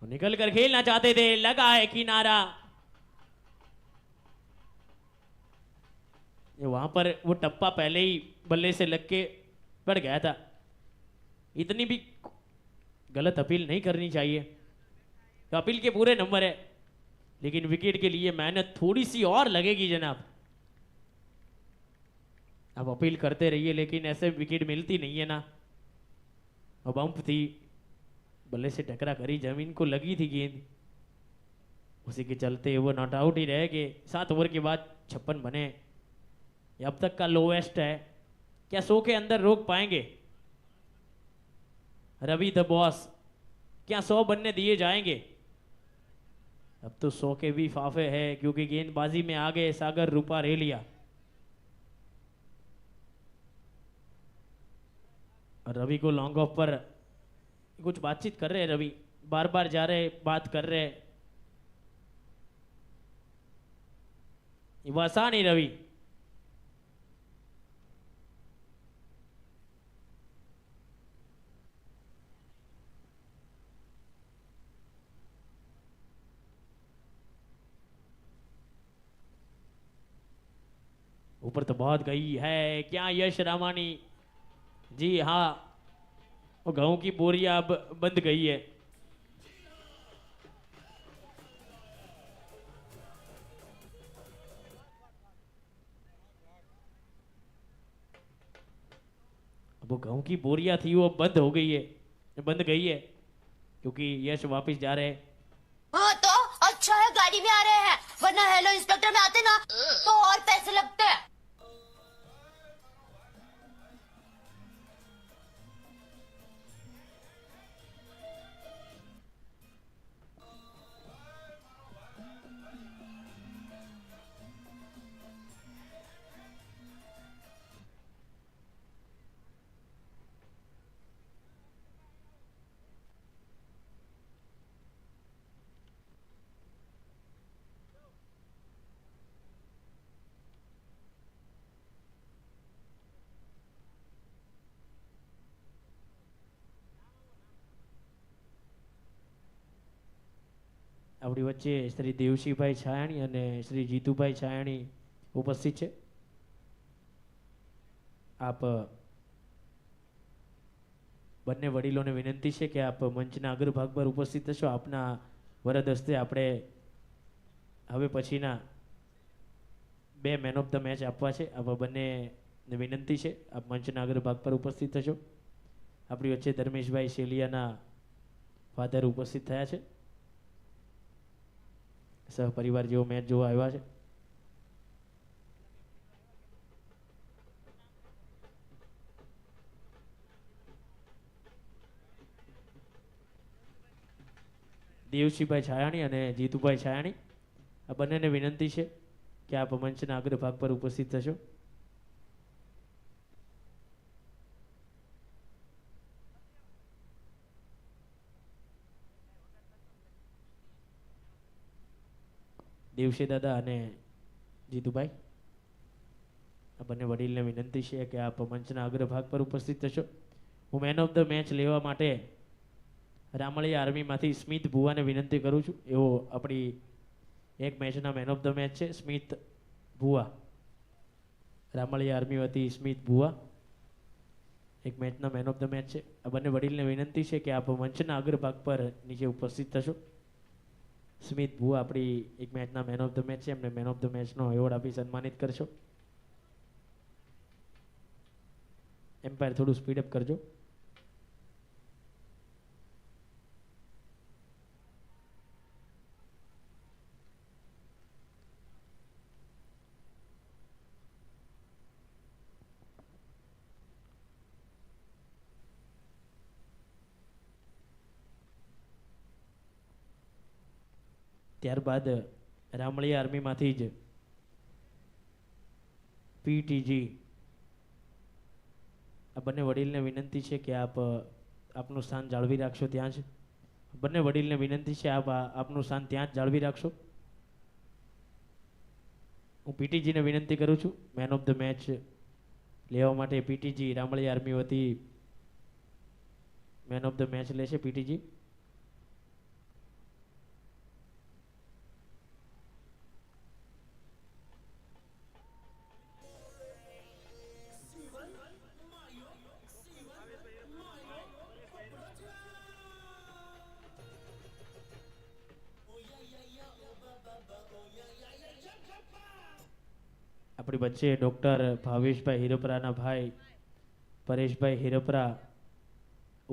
निकल कर खेलना चाहते थे, लगा है किनारा। ये वहां पर वो टप्पा पहले ही बल्ले से लग के पड़ गया था। इतनी भी गलत अपील नहीं करनी चाहिए, तो अपील के पूरे नंबर है, लेकिन विकेट के लिए मेहनत थोड़ी सी और लगेगी जनाब। अब अपील करते रहिए, लेकिन ऐसे विकेट मिलती नहीं है ना। अब बम्प थी, बल्ले से टकरा करी, जमीन को लगी थी गेंद, उसी के चलते वो नॉट आउट ही रह गए। 7 ओवर के बाद 56 बने, ये अब तक का लोवेस्ट है। क्या 100 के अंदर रोक पाएंगे रवि द बॉस? क्या 100 बनने दिए जाएंगे? अब तो 100 के भी फाफे है, क्योंकि गेंदबाजी में आ गए सागर रूपा रेलिया। रवि को लॉन्ग ऑफ पर कुछ बातचीत कर रहे हैं, रवि बार बार जा रहे, बात कर रहे। वो आसान ही रवि। ऊपर तो बहुत गई है, क्या यश रामानी? जी हाँ, वो गेहूं की बोरियां अब बंद गई है। अब वो गेहूं की बोरियां थी, वो बंद हो गई है, बंद गई है, क्योंकि यश वापस जा रहे हैं। हाँ तो अच्छा है गाड़ी में आ रहे हैं, वरना हेलो इंस्पेक्टर में आते ना तो और पैसे लगते हैं। આપણી વચ્ચે શ્રી દેવશીભાઈ છાયાણી અને શ્રી જીતુભાઈ છાયાણી ઉપસ્થિત છે। આપ બંને વડીલોને વિનંતી છે કે આપ મંચના અગ્રભાગ પર ઉપસ્થિત થશો। આપના વરદ હસ્તે આપણે હવે પછીના બે મેન ઓફ ધ મેચ આપવા છે. આવા બંનેને વિનંતી છે આપ મંચના અગ્ર ભાગ પર ઉપસ્થિત થશો. આપણી વચ્ચે ધર્મેશભાઈ શેલિયાના ફાધર ઉપસ્થિત થયા છે. સહપરિવાર જેવો મેચ જોવા આવ્યા છે. દેવશીભાઈ છાયાણી અને જીતુભાઈ છાયાણી આ બંનેને વિનંતી છે કે આપ મંચના અગ્ર ભાગ પર ઉપસ્થિત થશો. દેવશી દાદા અને જીતુભાઈ આ બંને વડીલને વિનંતી છે કે આપ મંચના અગ્ર ભાગ પર ઉપસ્થિત થશો. હું મેન ઓફ ધ મેચ લેવા માટે રામળિયા આર્મીમાંથી સ્મિત ભુવાને વિનંતી કરું છું. એવો આપણી એક મેચના મેન ઓફ ધ મેચ છે. સ્મિત ભુવા, રામળિયા આર્મી વતી સ્મિત ભુવા એક મેચના મેન ઓફ ધ મેચ છે. આ બંને વડીલને વિનંતી છે કે આપ મંચના અગ્ર ભાગ પર નીચે ઉપસ્થિત થશો. સ્મિત ભુવા આપણી એક મેચના મેન ઓફ ધ મેચ છે. એમને મેન ઓફ ધ મેચનો એવોર્ડ આપી સન્માનિત કરશો. એમ્પાયર થોડું સ્પીડઅપ કરજો. ત્યારબાદ રામળિયા આર્મીમાંથી જ પીટીજી આ બંને વડીલને વિનંતી છે કે આપ આપનું સ્થાન જાળવી રાખશો. ત્યાં જ બંને વડીલને વિનંતી છે આપ આપનું સ્થાન ત્યાં જ જાળવી રાખશો. હું પીટીજીને વિનંતી કરું છું મેન ઓફ ધ મેચ લેવા માટે. પીટીજી રામળિયા આર્મી વતી મેન ઓફ ધ મેચ લેશે. પીટીજી આપણી વચ્ચે ડૉક્ટર ભાવેશભાઈ હિરપરાના ભાઈ પરેશભાઈ હિરપરા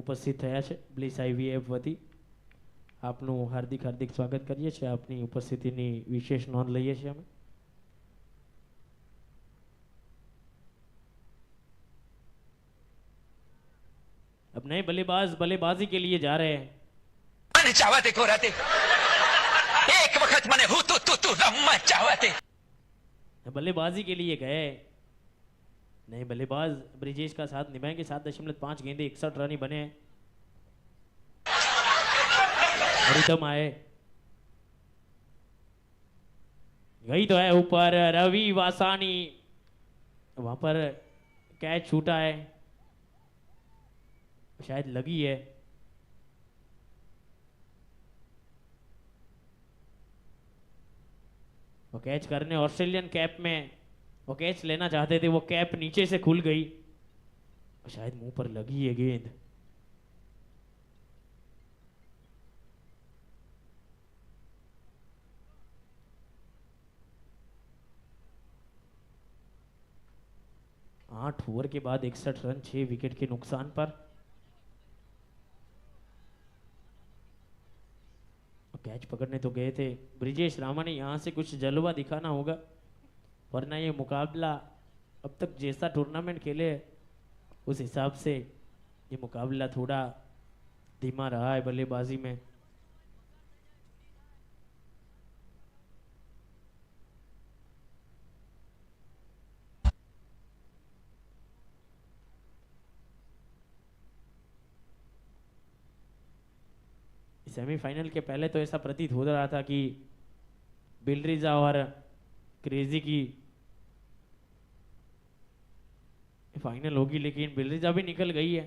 ઉપસ્થિત થયા છે બ્લિસ IVF વતી. આપનું હાર્દિક હાર્દિક સ્વાગત કરીએ છીએ. આપની ઉપસ્થિતિની વિશેષ નોંધ લઈએ છીએ અમે. अब नए बल्लेबाज बल्लेबाजी के लिए जा रहे हैं. મને ચાહતે કો રહેતે એક વખત મને હું તું રમવા ચાહતે. बल्लेबाजी के लिए गए नए बल्लेबाज ब्रिजेश का साथ निभाएंगे. 7.5 गेंदे 61 रन ही बने. रिदम आए, गई तो है ऊपर. रवि वासानी वहां पर कैच छूटा है, शायद लगी है. वो कैच करने ऑस्ट्रेलियन कैप में वो कैच लेना चाहते थे. वो कैप नीचे से खुल गई, शायद मुंह पर लगी है गेंद. आठ ओवर के बाद 61 रन 6 विकेट के नुकसान पर. कैच पकड़ने तो गए थे ब्रिजेश रामा ने. यहाँ से कुछ जलवा दिखाना होगा, वरना ये मुकाबला अब तक जैसा टूर्नामेंट खेले उस हिसाब से ये मुकाबला थोड़ा धीमा रहा है बल्लेबाजी में. सेमीफाइनल के पहले तो ऐसा प्रतीत हो रहा था कि बिलरीजा और क्रेजी की फाइनल होगी, लेकिन बिलरीजा भी निकल गई है.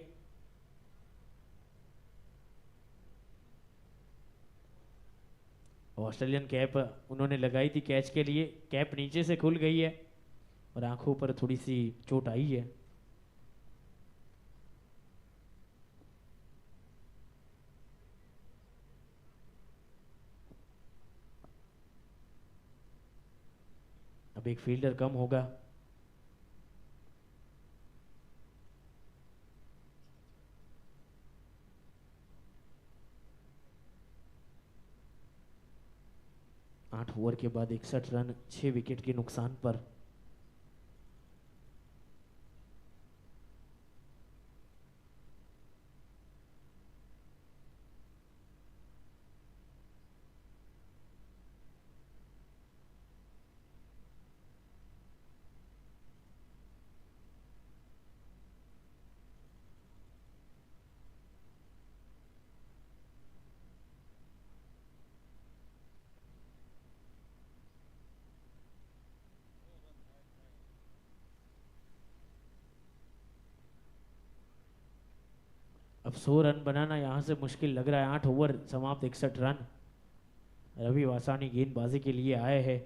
ऑस्ट्रेलियन कैप उन्होंने लगाई थी कैच के लिए, कैप नीचे से खुल गई है और आंखों पर थोड़ी सी चोट आई है. अब एक फील्डर कम होगा। आठ ओवर के बाद 61 रन 6 विकेट के नुकसान पर। अब 100 रन बनाना यहां से मुश्किल लग रहा है। 8 ओवर समाप्त 61 रन। रवि वासानी गेंदबाजी के लिए आए हैं।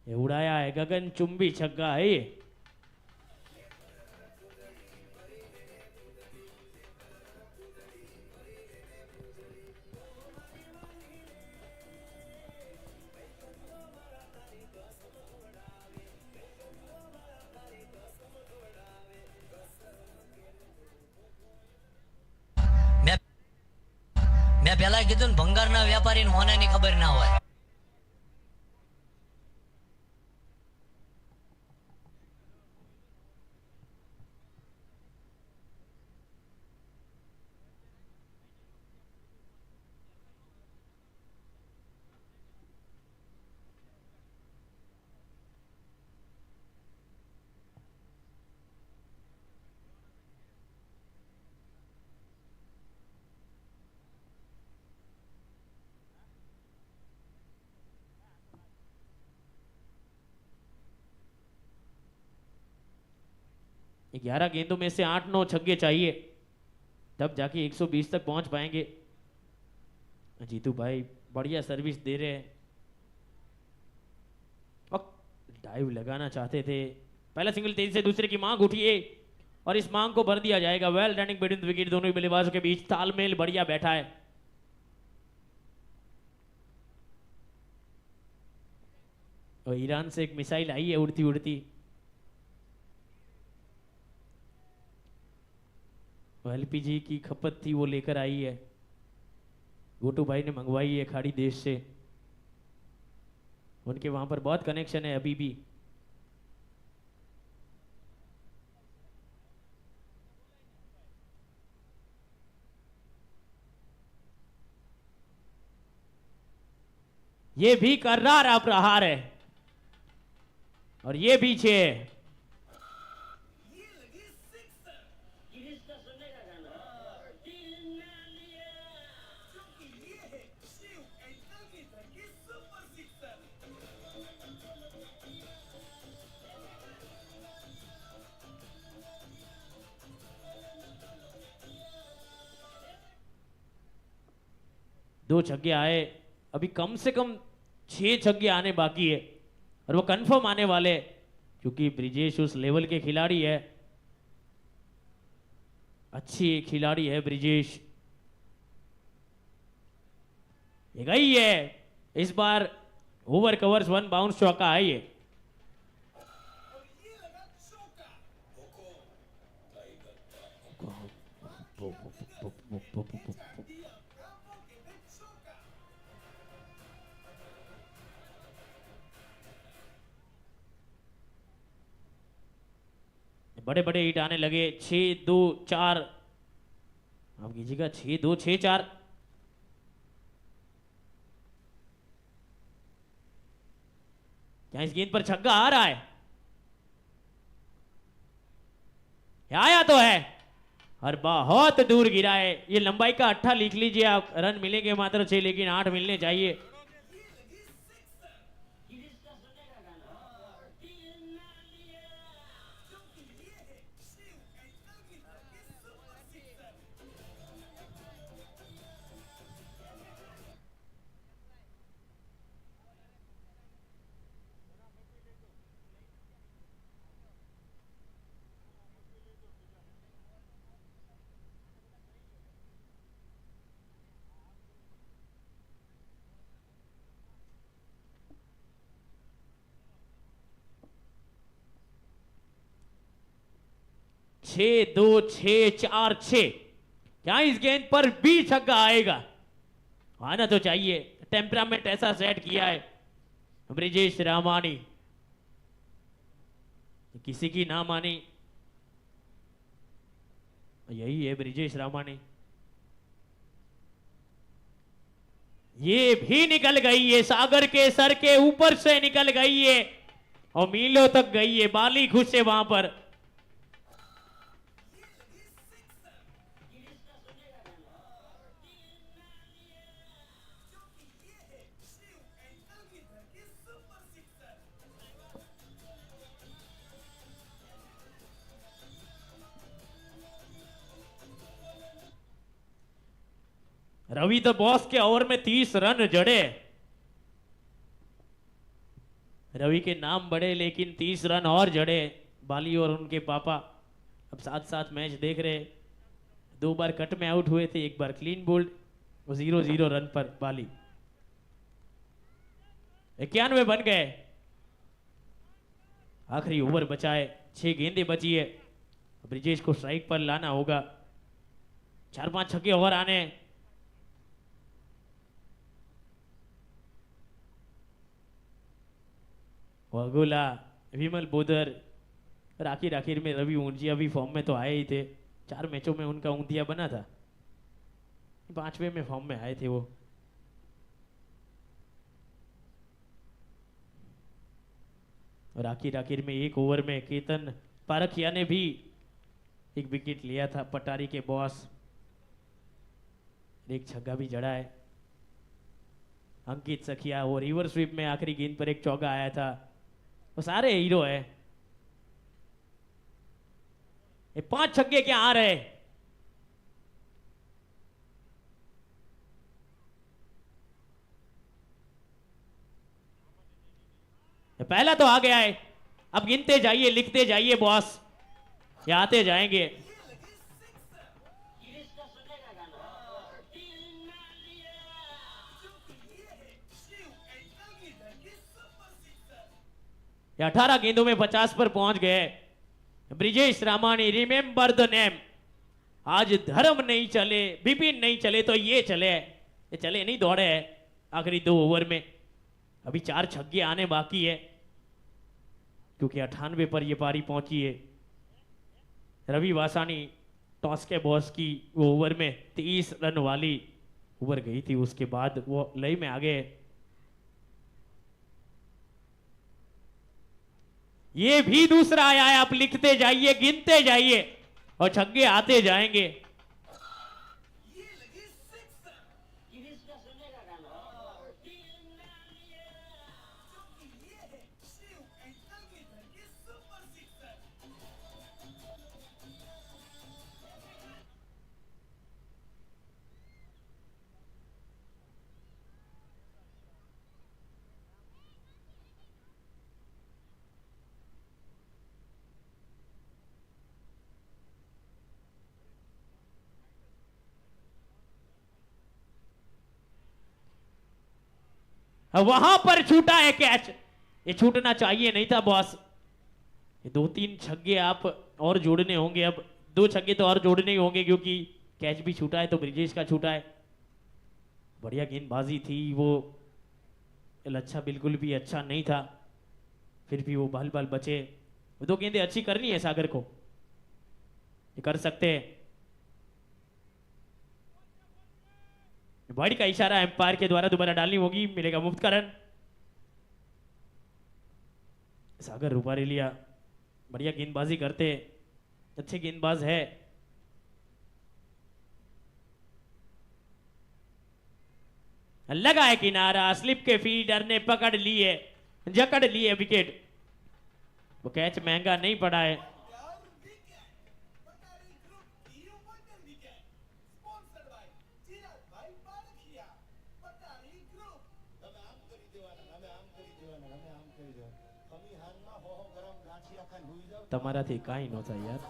ये उड़ाया है, गगन चुंबी छक्का है ये। મેં પહેલા કીધું ને ભંગારના વેપારીને હોનાની ખબર ના હોય. ग्यारह गेंदों में से 8-9 छक्के चाहिए, तब जाके 120 तक पहुंच पाएंगे। जीतू भाई बढ़िया सर्विस दे रहे हैं और डाइव लगाना चाहते थे। पहला सिंगल तेजी से दूसरे की मांग उठी है और इस मांग को भर दिया जाएगा। Well running between the wicket, दोनों ही बल्लेबाजों के बीच तालमेल बढ़िया बैठा है। और ईरान से एक मिसाइल आई है उड़ती उड़ती। एलपीजी की खपत थी वो लेकर आई है, गोटू भाई ने मंगवाई है खाड़ी देश से। उनके वहां पर बहुत कनेक्शन है अभी भी। ये भी कर्रार प्रहार है और ये भी 6। दो छक्के आए, अभी कम से कम 6 छक्के आने बाकी है और वो कंफर्म आने वाले हैं, क्योंकि ब्रिजेश उस लेवल के खिलाड़ी है। अच्छी खिलाड़ी है ब्रिजेश। ये गई है इस बार ओवर कवर्स 1 बाउंस चौका है ये। बड़े बड़े हिट आने लगे। 6-2-4, आप कीजिएगा 6-2-6-4। क्या इस गेंद पर छक्का आ रहा है? आया तो है और बहुत दूर गिरा है। ये लंबाई का 8 लिख लीजिए आप। रन मिलेंगे मात्र 6, लेकिन 8 मिलने चाहिए। 6-2-6-4-6। क्या इस गेंद पर भी छक्का आएगा? आना तो चाहिए, टेम्परामेंट ऐसा सेट किया है ब्रिजेश रामानी, किसी की ना मानी। यही है ब्रिजेश रामानी। ये भी निकल गई है, सागर के सर के ऊपर से निकल गई है और मीलों तक गई है। बाली खुश है वहां पर। रवि तो बॉस के ओवर में 30 रन जड़े। रवि के नाम बड़े लेकिन 30 रन और जड़े। बाली और उनके पापा अब साथ साथ मैच देख रहे। 2 बार कट में आउट हुए थे, 1 बार क्लीन बोल्ड। 0-0 रन पर बाली। 91 बन गए। आखिरी ओवर बचाए, 6 गेंदें बची है। ब्रिजेश को स्ट्राइक पर लाना होगा। 4-5 छक्के ओवर आने। वगोला, विमल बोदर और आखिर में रवि ऊंजिया भी फॉर्म में तो आए ही थे। 4 मैचों में उनका ऊंधिया बना था, 5वें में फॉर्म में आए थे वो। और आखिर में 1 ओवर में केतन पारखिया ने भी 1 विकेट लिया था, पटारी के बॉस। 1 छक्का भी जड़ा है। अंकित सखिया और रिवर्स स्वीप में आखिरी गेंद पर 1 चौका आया था। वो सारे हीरो है। ये 5 छक्के क्या आ रहे। पहला तो आ गया है, अब गिनते जाइए, लिखते जाइए बॉस, ये आते जाएंगे। ये 18 गेंदों में 50 पर पहुंच गए Brijesh Ramani. Remember the name. आज धर्म नहीं चले, विपिन नहीं चले तो ये चले। ये चले नहीं, दौड़े हैं आखिरी 2 ओवर में। अभी 4 छक्के आने बाकी है क्योंकि 98 पर ये पारी पहुंची है। रवि वासानी टॉस के बॉस की वो ओवर में 30 रन वाली ओवर गई थी, उसके बाद वो लय में आ गए। ये भी दूसरा आया है, आप लिखते जाइए, गिनते जाइए और छक्के आते जाएंगे। वहां पर छूटा है कैच, ये छूटना चाहिए नहीं था बॉस। ये 2-3 छक्के आप और जोड़ने होंगे, अब 2 छक्के तो और जोड़ने ही होंगे क्योंकि कैच भी छूटा है तो ब्रिजेश का छूटा है। बढ़िया गेंदबाजी थी वो, लच्छा बिल्कुल भी अच्छा नहीं था, फिर भी वो बाल बाल बचे। 2 गेंदें अच्छी करनी है सागर को, ये कर सकते हैं। वाइड का इशारा एम्पायर के द्वारा दोबारा डालनी होगी, मिलेगा मुफ्त का रन। सागर रूपारेलिया बढ़िया गेंदबाजी करते, अच्छे गेंदबाज है। लगा है किनारा, स्लिप के फीडर ने पकड़ लिए, जकड़ लिए विकेट। वो कैच महंगा नहीं पड़ा है। તમારાથી કાંઈ ન થાય યાર।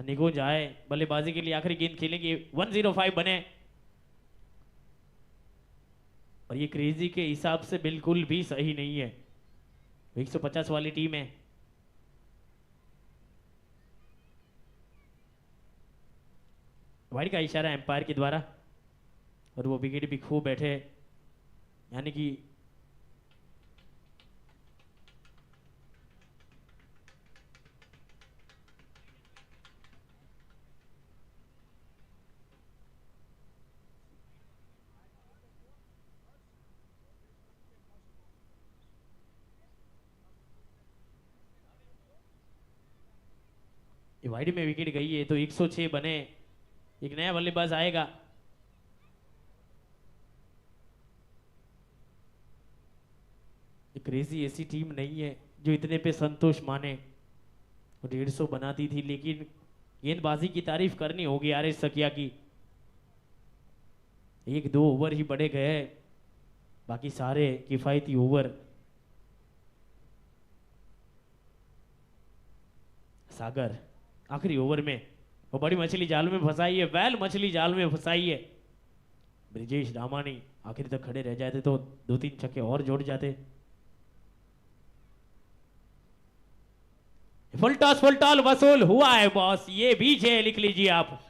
निकुंज आए बल्लेबाजी के लिए, आखिरी गेंद खेलेंगे, 105 बने। और ये क्रेजी के हिसाब से बिल्कुल भी सही नहीं है, 150 वाली टीम है। वाइड का इशारा एम्पायर के द्वारा, और वो विकेट भी खूब बैठे, यानी कि वाइड में विकेट गई है तो 106 बने। एक नया बल्लेबाज आएगा। क्रेजी ऐसी टीम नहीं है जो इतने पे संतोष माने। 150 बनाती थी, लेकिन गेंदबाजी की तारीफ करनी होगी आरएस सकिया की। 1-2 ओवर ही बढ़े गए, बाकी सारे किफायती ओवर। सागर आखिरी ओवर में वो बड़ी मछली जाल में फंसाई है, वैल मछली जाल में फंसाई है। ब्रिजेश दामानी आखिर तक खड़े रह जाते तो 2-3 छक्के और जोड़ जाते। फुल टॉस वसूल हुआ है बॉस, ये बीच है, लिख लीजिए आप।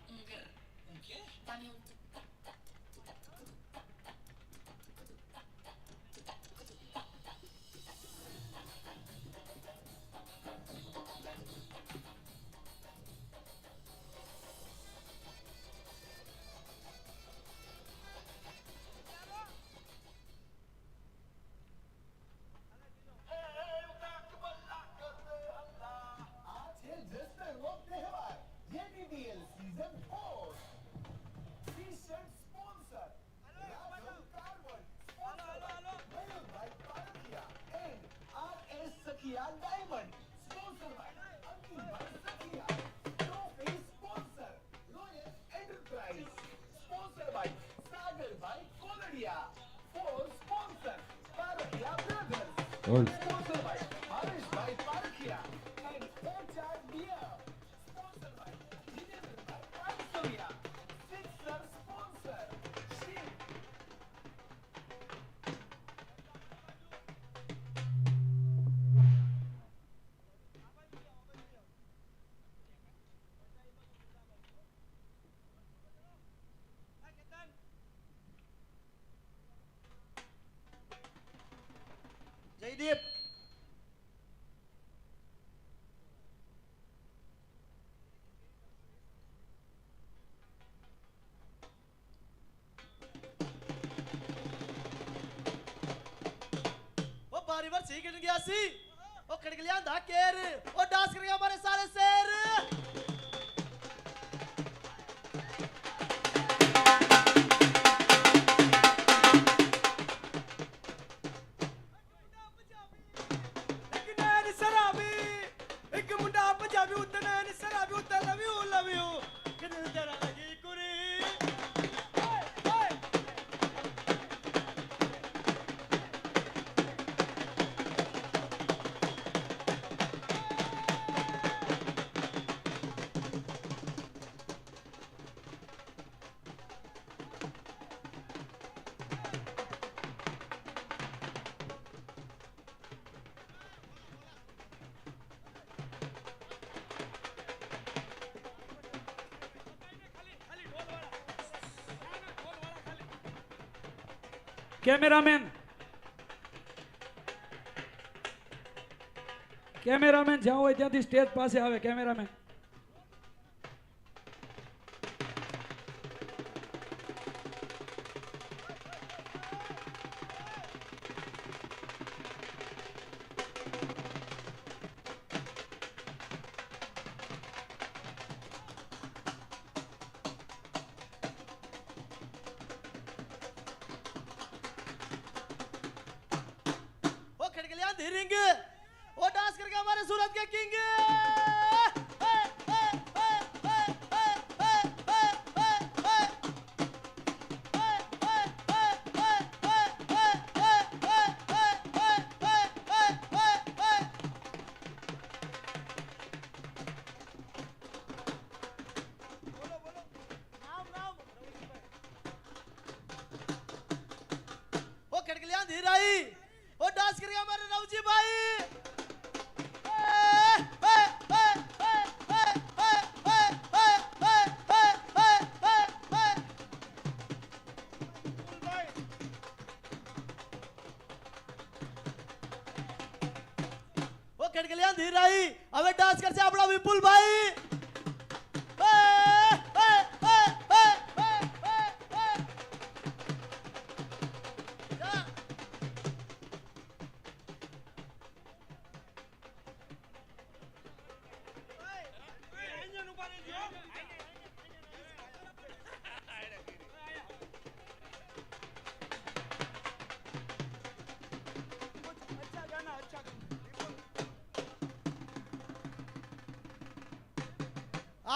जयदीप ओ बारी बार सी गिन गया सी, ओ खड़गलियां दा केर, ओ डांस कर गया हमारे सारे शेर। કેમેરામેન જ્યાં હોય ત્યાંથી સ્ટેજ પાસે આવે કેમેરામેન। रिंग वो डांस करके हमारे सूरत के किंग। अंधेराई और डांस करेगा हमारे रावजी भाई वो खड़गली अंधेराई अब डांस कर से अपना विपुल भाई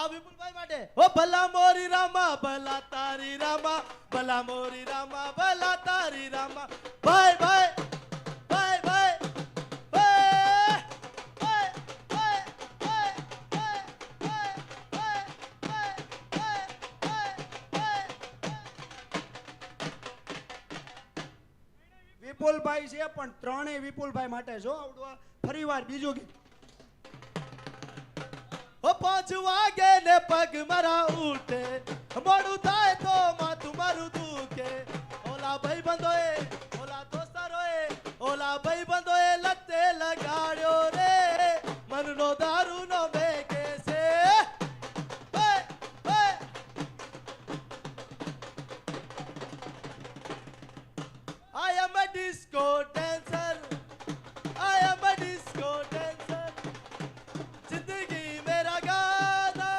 विपुल भाई माटे ओ भला मोरी रामा भला तारी रामा भला मोरी रामा भला तारी रामा भाई भाई भाई भाई વિપુલભાઈ છે પણ ત્રણેય વિપુલભાઈ માટે જો આવડવા ફરીવાર બીજું ગીત ओ 5 वागे ने पग मरा उठे मोड़ू थाए तो माथु मारू दुखे ओला भाई बंदोए ओला दोस्तारोए ओला भाई बंदोए लत्ते लगाड़ो रे मन नो दारू नो बेके से I am a disco dancer I am a disco dancer जिंदगी मेरा गाना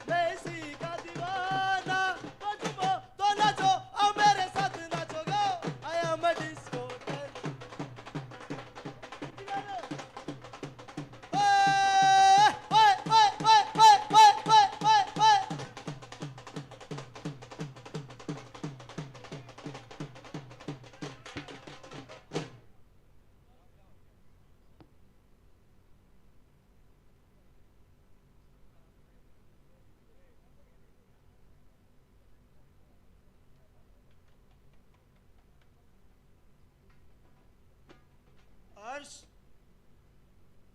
मैं इसी का दीवाना तो तुम तो नाचो और मेरे साथ नाचो go I am a disco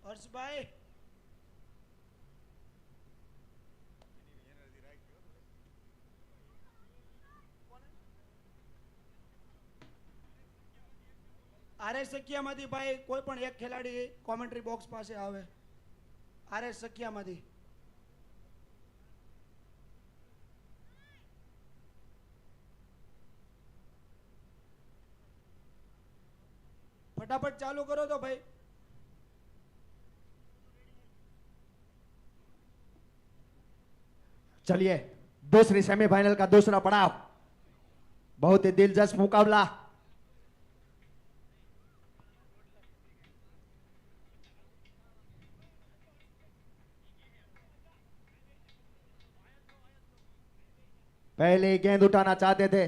Harshbhai RS સખિયામાંથી ભાઈ કોઈ પણ એક ખેલાડી કોમેન્ટ્રી બોક્સ પાસે આવે આરએસ સખિયામાંથી फटाफट चालू करो तो भाई चलिए दूसरी सेमीफाइनल का दूसरा पड़ाव बहुत ही दिलचस्प मुकाबला पहले गेंद उठाना चाहते थे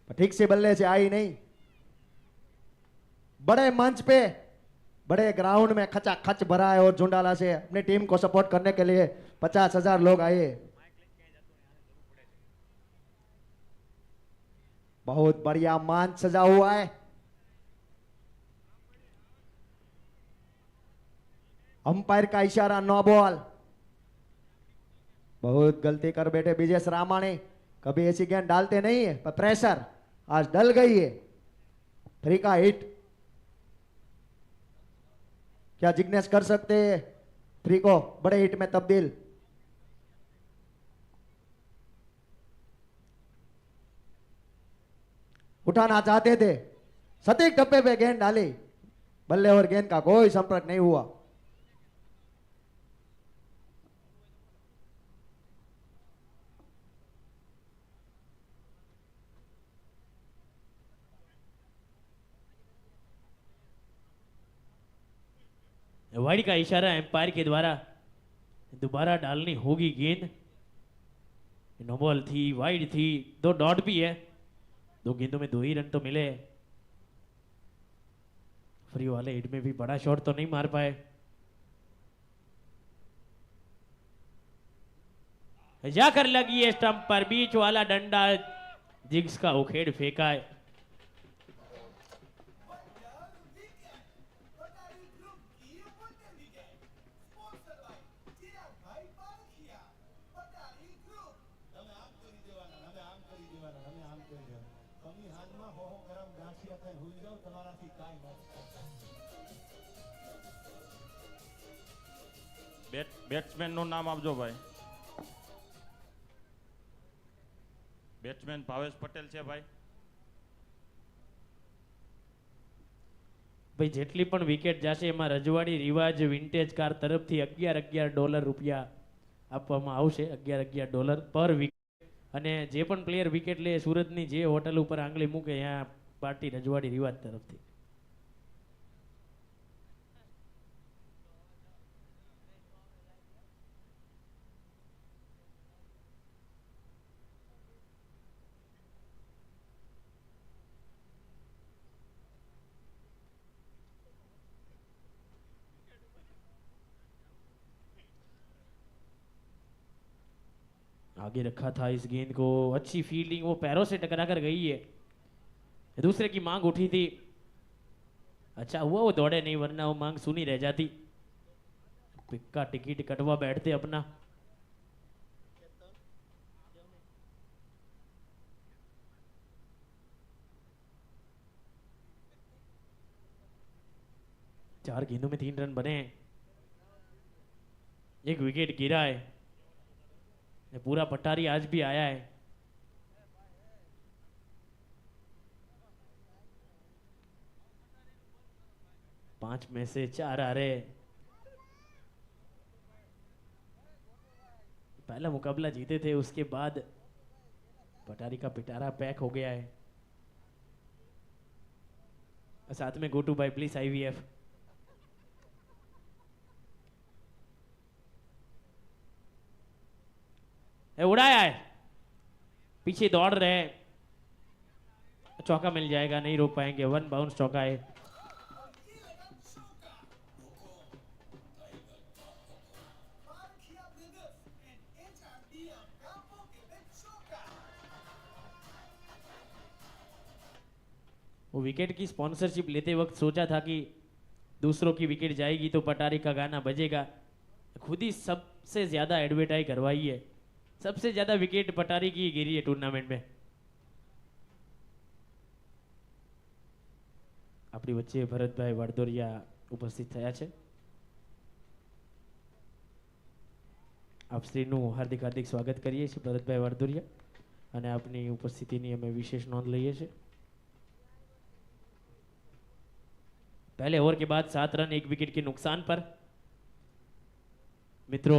पर ठीक से बल्ले से आई नहीं बड़े मंच पे बड़े ग्राउंड में खचा खच भरा है और झुंडाला से अपनी टीम को सपोर्ट करने के लिए 50,000 लोग आए बहुत बढ़िया मंच सजा हुआ है अंपायर का इशारा नो बॉल बहुत गलती कर बैठे विजेश रामाणी कभी ऐसी गेंद डालते नहीं है पर प्रेशर आज डल गई है फ्री का हिट क्या जिग्नेश कर सकते हैं फ्री को बड़े हिट में तब्दील उठाना चाहते थे सटीक टप्पे पे गेंद डाली बल्ले और गेंद का कोई संपर्क नहीं हुआ वाइड का इशारा एम्पायर के द्वारा दोबारा डालनी होगी गेंद नो बॉल थी वाइड थी 2 डॉट भी है 2 गेंदों में 2 ही रन तो मिले फ्री वाले हिट में भी बड़ा शॉट तो नहीं मार पाए जाकर लगी है स्टंप पर बीच वाला डंडा जिग्स का उखेड़ फेंका है બેટ્સમેન નું નામ આપજો ભાઈ. બેટ્સમેન ભાવેશ પટેલ છે ભાઈ. ભાઈ જેટલી પણ વિકેટ જશે એમાં રજવાડી રિવાજ વિન્ટેજ કાર તરફથી $11 આપવામાં આવશે. $11 પર વિકેટ. અને જે પણ પ્લેયર વિકેટ લે સુરતની જે હોટલ ઉપર આંગળી મૂકે ત્યાં પાર્ટી રજવાડી રિવાજ તરફથી. आगे रखा था इस गेंद को, अच्छी फील्डिंग, वो पैरों से टकरा कर गई है. दूसरे की मांग उठी थी, अच्छा हुआ वो दौड़े नहीं वरना वो मांग सुनी रह जाती. पिक्का टिकट कटवा बैठते अपना. चार गेंदों में 3 रन बने. एक विकेट गिरा है. पूरा पटारी आज भी आया है. पांच में से 4 आ रहे. पहला मुकाबला जीते थे उसके बाद पटारी का पिटारा पैक हो गया है. साथ में गोटू भाई प्लीज IVF. उड़ाया है, पीछे दौड़ रहे हैं. चौका मिल जाएगा, नहीं रोक पाएंगे. 1 बाउंस चौका है. वो विकेट की स्पॉन्सरशिप लेते वक्त सोचा था कि दूसरों की विकेट जाएगी तो पटारी का गाना बजेगा. खुद ही सबसे ज्यादा एडवर्टाइज करवाई है. सबसे ज्यादा विकेट पटारी की गिरी है टूर्नामेंट में. આપણી વચ્ચે ભરતભાઈ વાડદોરિયા ઉપસ્થિત થયા છે. આપ શ્રીનું હાર્દિક હાર્દિક સ્વાગત કરીએ છીએ ભરતભાઈ વાડદોરિયા, અને આપની ઉપસ્થિતિની અમે વિશેષ નોંધ લઈએ છીએ. पहले ओवर के बाद 7 रन 1 विकेट के नुकसान पर. મિત્રો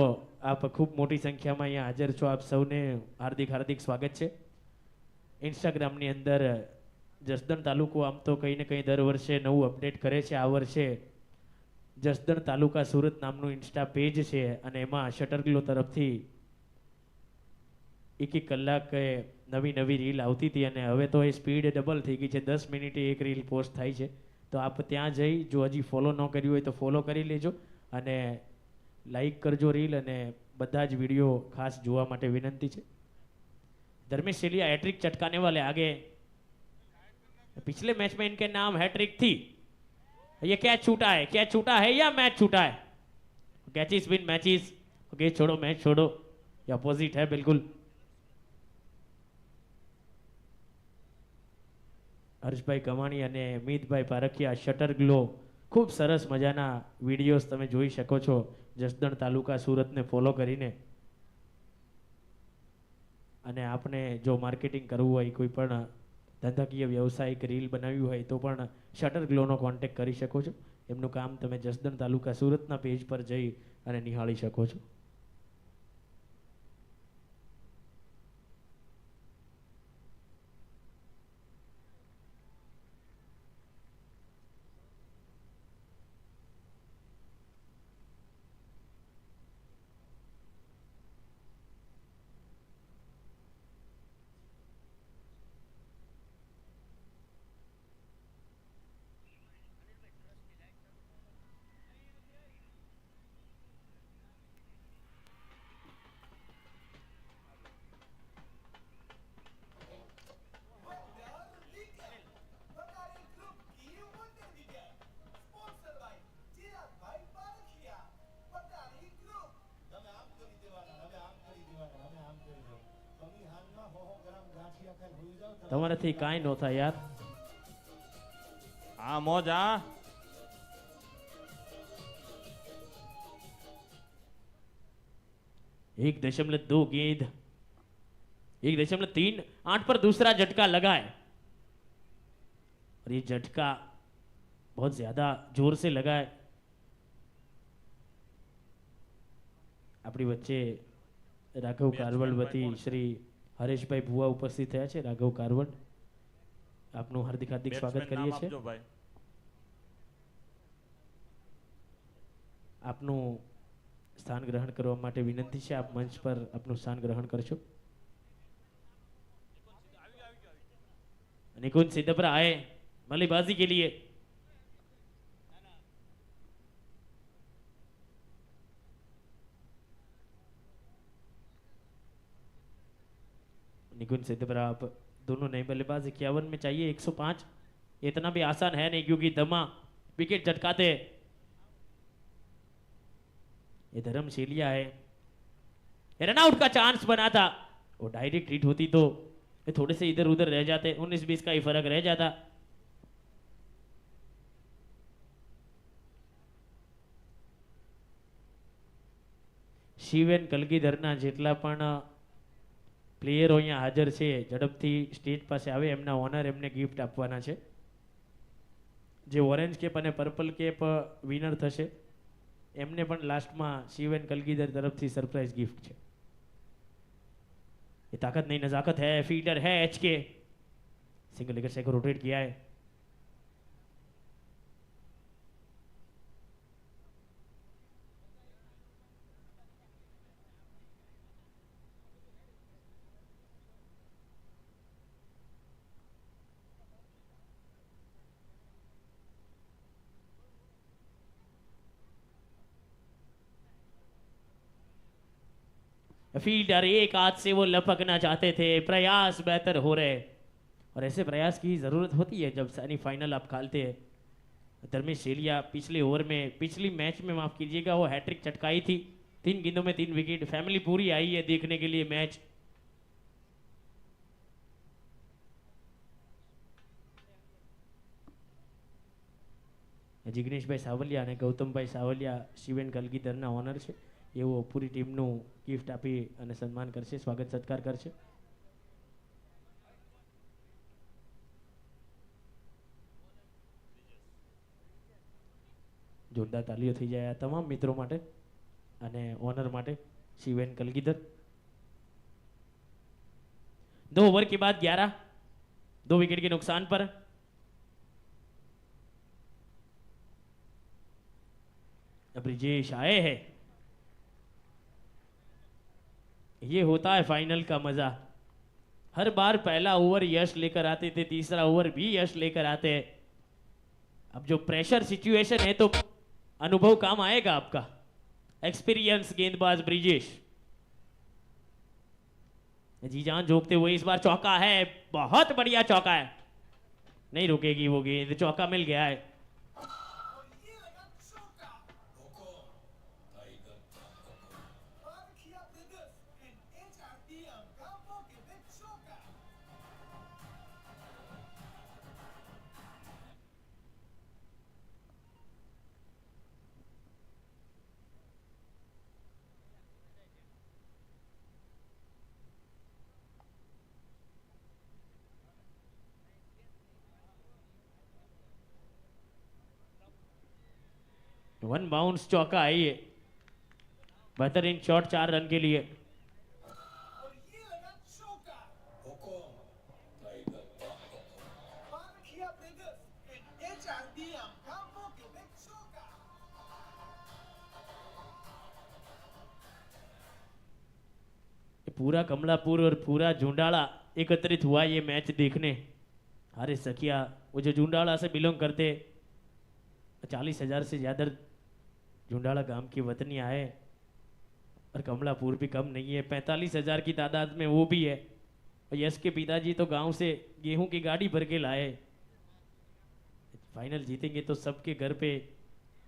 આપ ખૂબ મોટી સંખ્યામાં અહીંયા હાજર છો. આપ સૌને હાર્દિક હાર્દિક સ્વાગત છે. ઇન્સ્ટાગ્રામની અંદર જસદણ તાલુકો આમ તો કંઈ ને કંઈ દર વર્ષે નવું અપડેટ કરે છે. આ વર્ષે જસદણ તાલુકા સુરત નામનું ઇન્સ્ટા પેજ છે અને એમાં શટરગ્લો તરફથી એક કલાકે નવી નવી રીલ આવતી હતી અને હવે તો એ સ્પીડ ડબલ થઈ ગઈ છે. 10 મિનિટે એક રીલ પોસ્ટ થાય છે. તો આપ ત્યાં જઈ જો હજી ફોલો ન કર્યું હોય તો ફોલો કરી લેજો અને लाइक करजो रील અને બધા જ वीडियो खास જોવા માટે વિનંતી છે. धर्मेश सेलिया हैट्रिक चटकाने वाले आगे. पिछले मैच में इनके नाम हैट्रिक थी. ये कैच छूटा है, कैच छूटा है या मैच छूटा है? Catches win matches. ओके छोड़ो मैच छोड़ो, ये अपोजिट है बिल्कुल. હર્ષભાઈ કમાણી અને મીતભાઈ પારખિયા શટર ગ્લો ખૂબ સરસ મજાના વિડીયોઝ તમે જોઈ શકો છો જસદણ તાલુકા સુરતને ફોલો કરીને. અને આપણે જો માર્કેટિંગ કરવું હોય, કોઈ પણ ધંધાકીય વ્યવસાયિક રીલ બનાવ્યું હોય તો પણ શટર ગ્લોનો કોન્ટેક્ટ કરી શકો છો. એમનું કામ તમે જસદણ તાલુકા સુરતના પેજ પર જઈ અને નિહાળી શકો છો. તમારાથી કાંઈ ન થાય યાર. हाँ मौज हाँ। एक दशमलव दो गेंद 1.38 पर दूसरा झटका लगा है और ये झटका बहुत ज्यादा जोर से लगा है। આપણી વચ્ચે રાઘવ કારવડ વતી શ્રી હરેશભાઈ ભુવા ઉપસ્થિત થયા છે। રાઘવ કારવડ આપનું હાર્દિક હાર્દિક સ્વાગત બેટ્સમેન કરીએ નામ છીએ। આપજો ભાઈ। આપનું સ્થાન ગ્રહણ કરવા માટે વિનંતી છે। આપ મંચ પર આપનું સ્થાન ગ્રહણ કરશો। निकुंज सिद्धपुरा आए बल्लेबाजी के लिए। निकुंज सिद्धपुरा आप दोनों नए बल्लेबाज 51 में चाहिए 105। इतना भी आसान है नहीं क्योंकि दमा विकेट झटकाते। ये धर्मशीलिया है। रनआउट का चांस बना था, वो डायरेक्ट हिट होती तो ये थोड़े से इधर उधर रह जाते, 19-20 का ही फर्क रह जाता। શિવેન કલગીધરના જેટલા પણ પ્લેયરો અહીંયા હાજર છે ઝડપથી સ્ટેજ પાસે આવે, એમના ઓનર એમને ગિફ્ટ આપવાના છે। જે ઓરેન્જ કેપ અને પર્પલ કેપ વિનર થશે એમને પણ લાસ્ટમાં શિવેન કલગીધર તરફથી સરપ્રાઈઝ गिफ्ट છે। ये ताकत नहीं नजाकत है, फीडर है एचके, सिंगल लेगर से को रोटेट किया है। फील्डर एक हाथ से वो लपकना चाहते थे, प्रयास बेहतर हो रहे और ऐसे प्रयास की ज़रूरत होती है जब सेमीफाइनल आप खेलते हैं। धर्मेश शेलिया पिछले ओवर में, पिछली मैच में माफ कीजिएगा, वो हैट्रिक चटकाई थी, 3 गेंदों में 3 विकेट। फैमिली पूरी आई है देखने के लिए मैच। जिग्नेश भाई सावलिया અને ગૌતમભાઈ સાવલિયા શિવેન કલગીધરના ઓનર છે। એવો પૂરી ટીમનું ગિફ્ટ આપી અને સન્માન કરશે, સ્વાગત સત્કાર કરશે। જોરદાર તાલીઓ થઈ જાય આ તમામ મિત્રો માટે અને ઓનર માટે શિવેન કલગીધર। 2 ओवर के बाद 11, 2 विकेट के नुकसान पर ब्रिजेश आए हैं। ये होता है फाइनल का मजा। हर बार पहला ओवर यश लेकर आते थे, तीसरा ओवर भी यश लेकर आते हैं। अब जो प्रेशर सिचुएशन है तो अनुभव काम आएगा आपका। एक्सपीरियंस गेंदबाज ब्रिजेश जी जान झोंकते हुए इस बार चौका है, बहुत बढ़िया चौका है, नहीं रुकेगी वो गेंद, चौका मिल गया है। वन बाउंस चौका आई है, बेहतरीन शॉट 4 रन के लिए। पूरा कमलापुर और पूरा झुंडाला एकत्रित हुआ ये मैच देखने। अरे सखिया, वो जो झुंडाला से बिलोंग करते, 40,000 से ज़्यादा झुंडाला गांव के वतनी आए और कमलापुर भी कम नहीं है, 45,000 की तादाद में वो भी है। और यश के पिताजी तो गांव से गेहूं की गाड़ी भर के लाए। फाइनल जीतेंगे तो सबके घर पे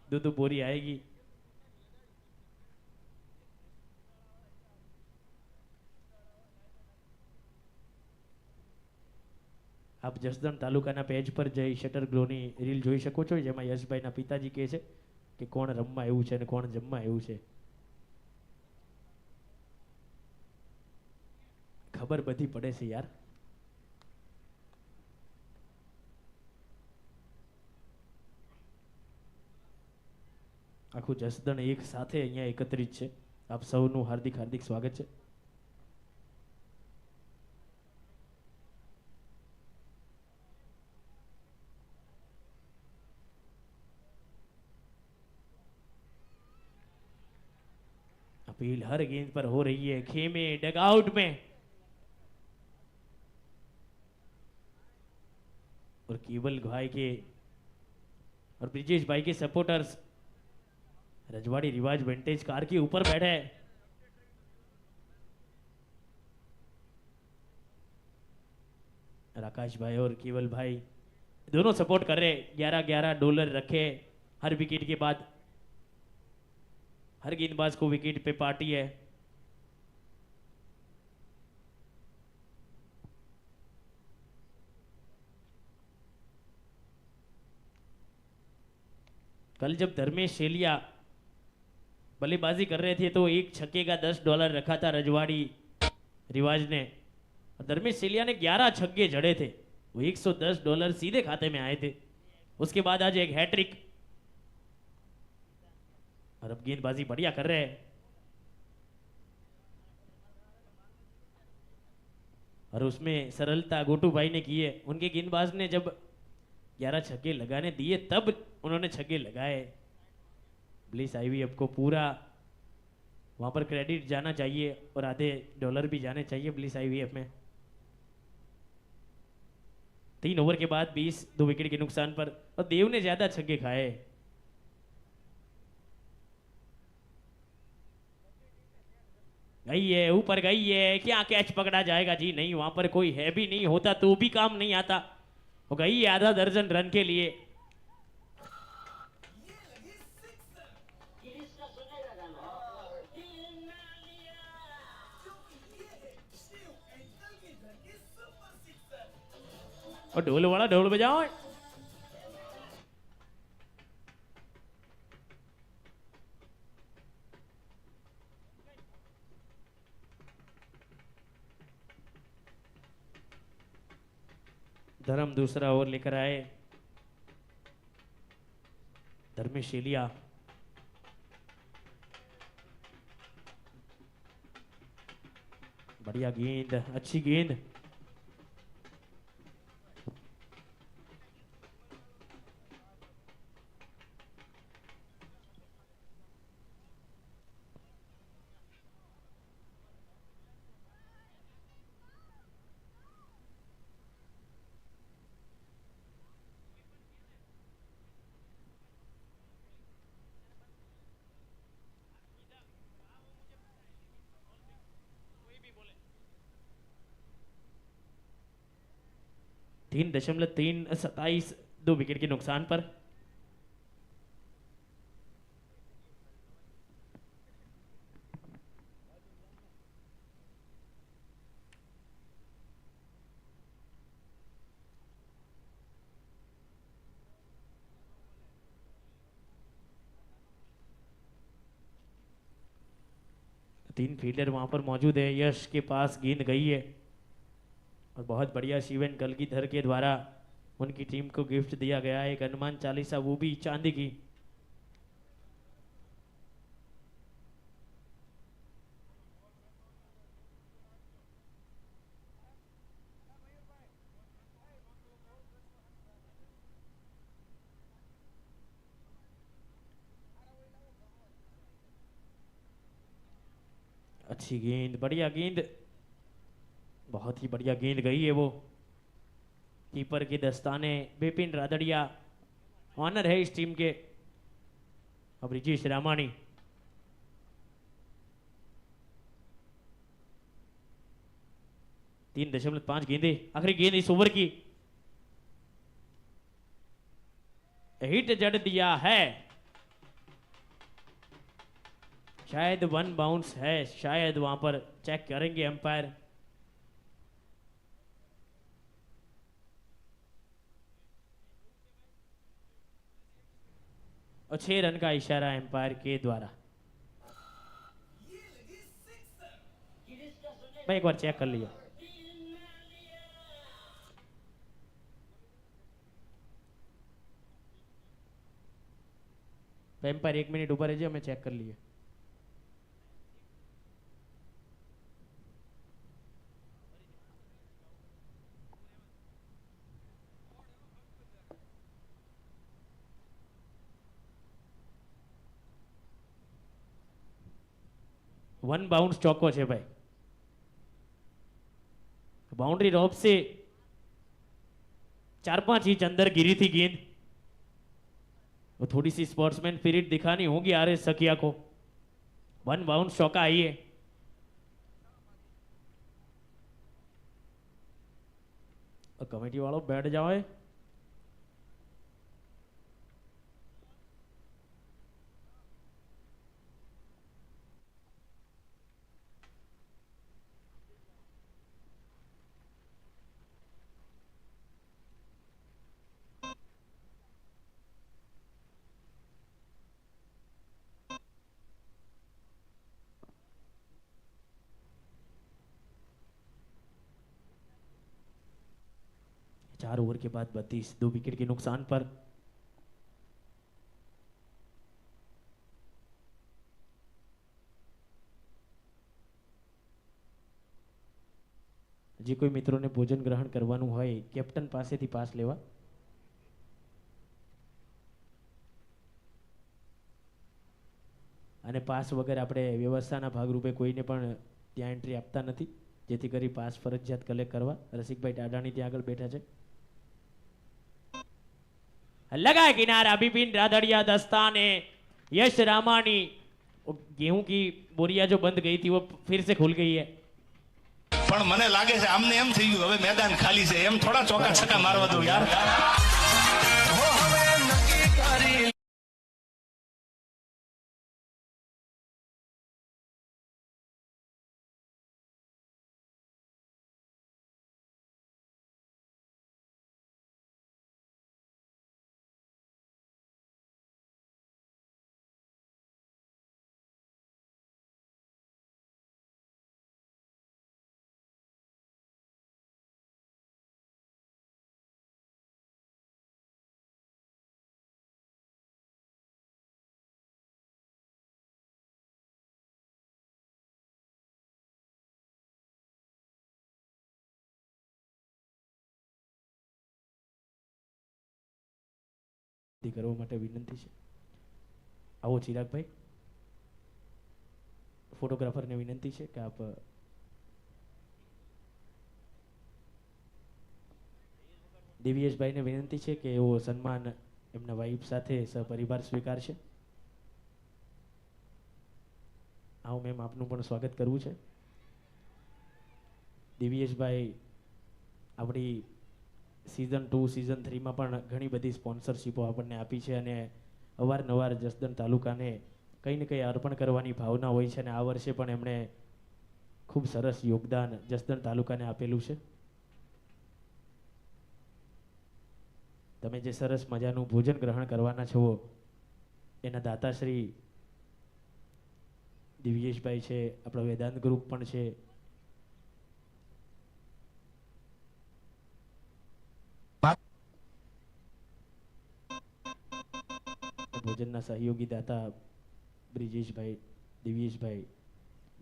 2-2 बोरी आएगी। આપ જસદણ તાલુકાના પેજ પર જઈ શટર ગ્લોની રીલ જોઈ શકો છો, જેમાં યશભાઈના પિતાજી કહે છે કે કોણ રમવા એવું છે અને કોણ જમવા એવું છે. ખબર બધી પડે છે યાર. આખું જસદણ એક સાથે અહીંયા એકત્રિત છે. આપ સૌનું હાર્દિક હાર્દિક સ્વાગત છે. अपील हर गेंद पर हो रही है, खेमे डगआउट में, और केवल भाई के और ब्रिजेश भाई के सपोर्टर्स रजवाड़ी रिवाज विंटेज कार के ऊपर बैठे हैं. राकेश भाई और केवल भाई दोनों सपोर्ट कर रहे. 11-11 डॉलर रखे हर विकेट के बाद. हर गेंदबाज को विकेट पे पार्टी है. कल जब धर्मेश शेलिया बल्लेबाजी कर रहे थे तो एक छक्के का $10 रखा था रजवाड़ी रिवाज ने, और धर्मेश शेलिया ने 11 छक्के जड़े थे. वो $110 सीधे खाते में आए थे. उसके बाद आज एक हैट्रिक, और अब गेंदबाजी बढ़िया कर रहे हैं. और उसमें सरलता गोटू भाई ने की है. उनके गेंदबाज ने जब 11 छक्के लगाने दिए तब उन्होंने छक्के लगाए. ब्लिस आईवीएफ को पूरा वहां पर क्रेडिट जाना चाहिए और आधे डॉलर भी जाने चाहिए ब्लिस आईवीएफ में. 3 ओवर के बाद 2 विकेट के नुकसान पर, और देव ने ज्यादा छक्के खाए. गई है, ऊपर गई है, क्या कैच पकड़ा जाएगा? जी नहीं, वहां पर कोई है भी नहीं, होता तो भी काम नहीं आता. वो गई है आधा दर्जन रन के लिए. और ढोल वाला ढोल बजाओ. धर्म दूसरा ओवर लेकर आए. धर्मेश शेलिया बढ़िया गेंद, अच्छी गेंद. तीन 3.27 2 विकेट के नुकसान पर. तीन फील्डर वहां पर मौजूद है. यश के पास गेंद गई है, और बहुत बढ़िया शिवेन कलगीधर के द्वारा उनकी टीम को गिफ्ट दिया गया है एक हनुमान चालीसा, वो भी चांदी की. अच्छी गेंद, बढ़िया गेंद, बहुत ही बढ़िया गेंद गई है वो. कीपर के दस्ताने बिपिन रादड़िया ऑनर है इस टीम के. अब ब्रिजेश रामानी, तीन 3.5 गेंदे. आखिरी गेंद इस ओवर की, हिट जड़ दिया है. शायद 1 बाउंस है, शायद वहां पर चेक करेंगे अंपायर. और 6 रन का इशारा एम्पायर के द्वारा। भाई एक बार चेक कर लिया। एम्पायर 1 मिनट ऊपर है जी, हमें चेक कर लिए। वन बाउंस चौको है भाई। बाउंड्री रोप से 4-5 इंच अंदर गिरी थी गेंद। वो थोड़ी सी स्पोर्ट्समैन स्पिरिट दिखानी होगी आर सकिया को। वन बाउंस चौका आई है। और कमेटी वालों बैठ जाओ है। चार ओवर के बाद 32, 2 विकेट के नुकसान पर જે કોઈ મિત્રોને ભોજન ગ્રહણ કરવાનું હોય કેપ્ટન પાસેથી પાસ લેવા। અને પાસ વગર આપણે વ્યવસ્થાના ભાગરૂપે કોઈને પણ ત્યાં એન્ટ્રી આપતા નથી, જેથી કરી પાસ ફરજિયાત કલેક્ટ કરવા। રસિકભાઈ ટાડાણી ત્યાં આગળ બેઠા છે। लगा किनारा बिपिन राधड़िया दस्ताने यश रामानी। गेहूं की बोरिया जो बंद गई थी वो फिर से खुल गई है। પણ મને લાગે છે આમને એમ થઈ ગયું હવે મેદાન ખાલી છે, એમ થોડા ચોકા છક્કા મારવા દો યાર। કરવા માટે વિનંતી છે। આવો ચિરાગભાઈ, ફોટોગ્રાફરને વિનંતી છે કે આપ દિવ્યેશભાઈને વિનંતી છે કે એવો સન્માન એમના વાઇફ સાથે સહપરિવાર સ્વીકારશે। આવો મેમ, આપનું પણ સ્વાગત કરવું છે। દિવ્યેશભાઈ આપણી सीजन 2 सीजन 3 में पण घणी बधी स्पॉन्सरशीपो आपने आपी है और अवारनवार जसदण तालुका ने कई ने कई अर्पण करवानी भावना होय छे। आ वर्षे पण एमणे खूब सरस योगदान जसदण तालुका ने आपेलू छे। तमे जे सरस मजानु भोजन ग्रहण करवाना छो एना दाताश्री दिव्येशभाई छे, आपणो वेदांत ग्रुप पण छे। भोजन सहयोगी दाता ब्रिजेश भाई, दिव्येश भाई,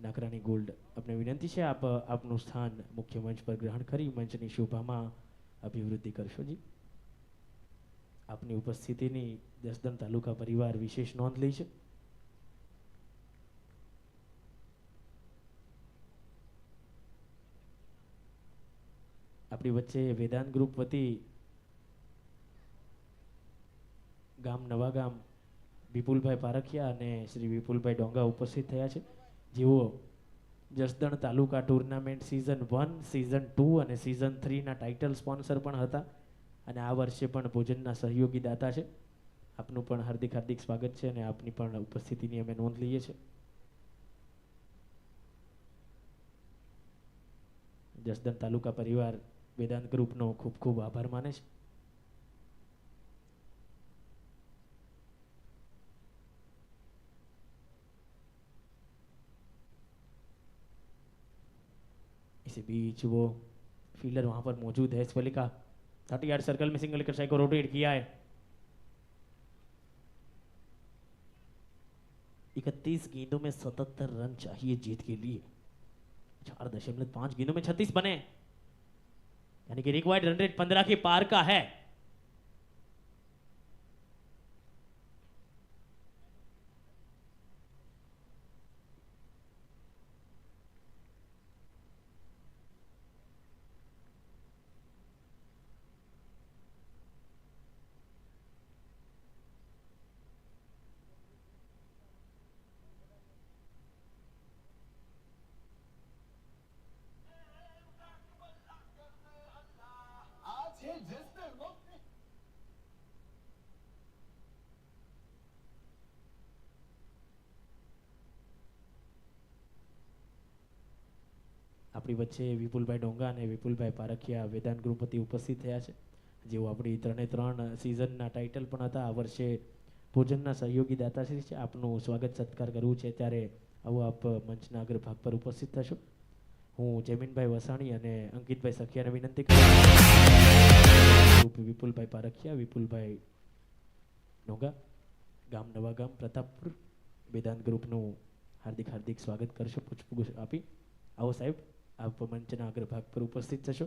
नाकरानी गोल्ड, अपने विनंती है आप आपनु स्थान मुख्य मंच पर ग्रहण करी मंचनी शोभा में अभिवृद्धि करशो जी। आपनी उपस्थिति जसदण तालुका परिवार विशेष नोंध ली है। अपनी वच्चे वेदांत ग्रुप वती गाम नवागाम विपुलभाई पारखिया ने श्री विपुलभाई डोंगा उपस्थित थया छे, JO Jasdan taluka tournament season 1, season 2 और सीजन 3 ना टाइटल स्पॉन्सर पण हता अने आ वर्षे पण भोजनना सहयोगी दाता छे। आपनु पण हार्दिक हार्दिक स्वागत छे अने आपनी पण उपस्थितिनी अमे नोंध लईए छे। जसदण तालुका परिवार वेदांत ग्रुपनो खूब खूब आभार माने छे। से बीच वो फील्डर वहां पर मौजूद है। इस वाले का 30 यार्ड सर्कल में सिंगल लेकर को रोटेट किया है। 31 गेंदों में 77 रन चाहिए जीत के लिए। 4.5 गेंदों में 36 बने, यानी कि रिक्वायर्ड रन रेट 15 के पार का है। આપણી વચ્ચે વિપુલભાઈ ડોંગા અને વિપુલભાઈ પારખિયા વેદાંત ગ્રુપ વતી ઉપસ્થિત થયા છે, જેઓ આપણી 3 સિઝનના ટાઇટલ પણ હતા। આ વર્ષે ભોજનના સહયોગી દાતાશ્રી છે। આપનું સ્વાગત સત્કાર કરવું છે ત્યારે આવો આપ મંચના અગ્ર ભાગ પર ઉપસ્થિત થશો। હું જમીનભાઈ વસાણી અને અંકિતભાઈ સખિયાને વિનંતી કરું। વિપુલભાઈ પારખિયા, વિપુલભાઈ ડોંગા, ગામ નવાગામ પ્રતાપપુર, વેદાંત ગ્રુપનું હાર્દિક હાર્દિક સ્વાગત કરશો પુષ્પગુચ્છ આપી। आओ साहेब, आप मंचना अग्रभाग पर उपस्थित थशो।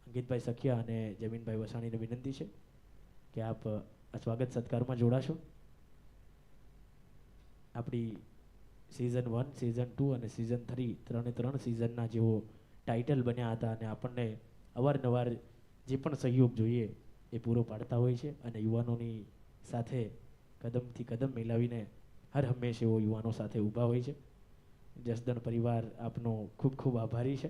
अंकितभाई सखिया અને જમીનભાઈ વસાણીને વિનંતી છે કે આપ આ સ્વાગત સત્કારમાં જોડાશો। આપણી સિઝન 1, સિઝન 2 અને સિઝન 3 ત્રણે સિઝનના જેઓ ટાઇટલ બન્યા હતા અને આપણને અવારનવાર જે પણ સહયોગ જોઈએ એ પૂરો પાડતા હોય છે અને યુવાનોની સાથે કદમથી કદમ મિલાવીને હર હંમેશ એવો યુવાનો સાથે ઊભા હોય છે। જસદણ પરિવાર આપનો ખૂબ ખૂબ આભારી છે।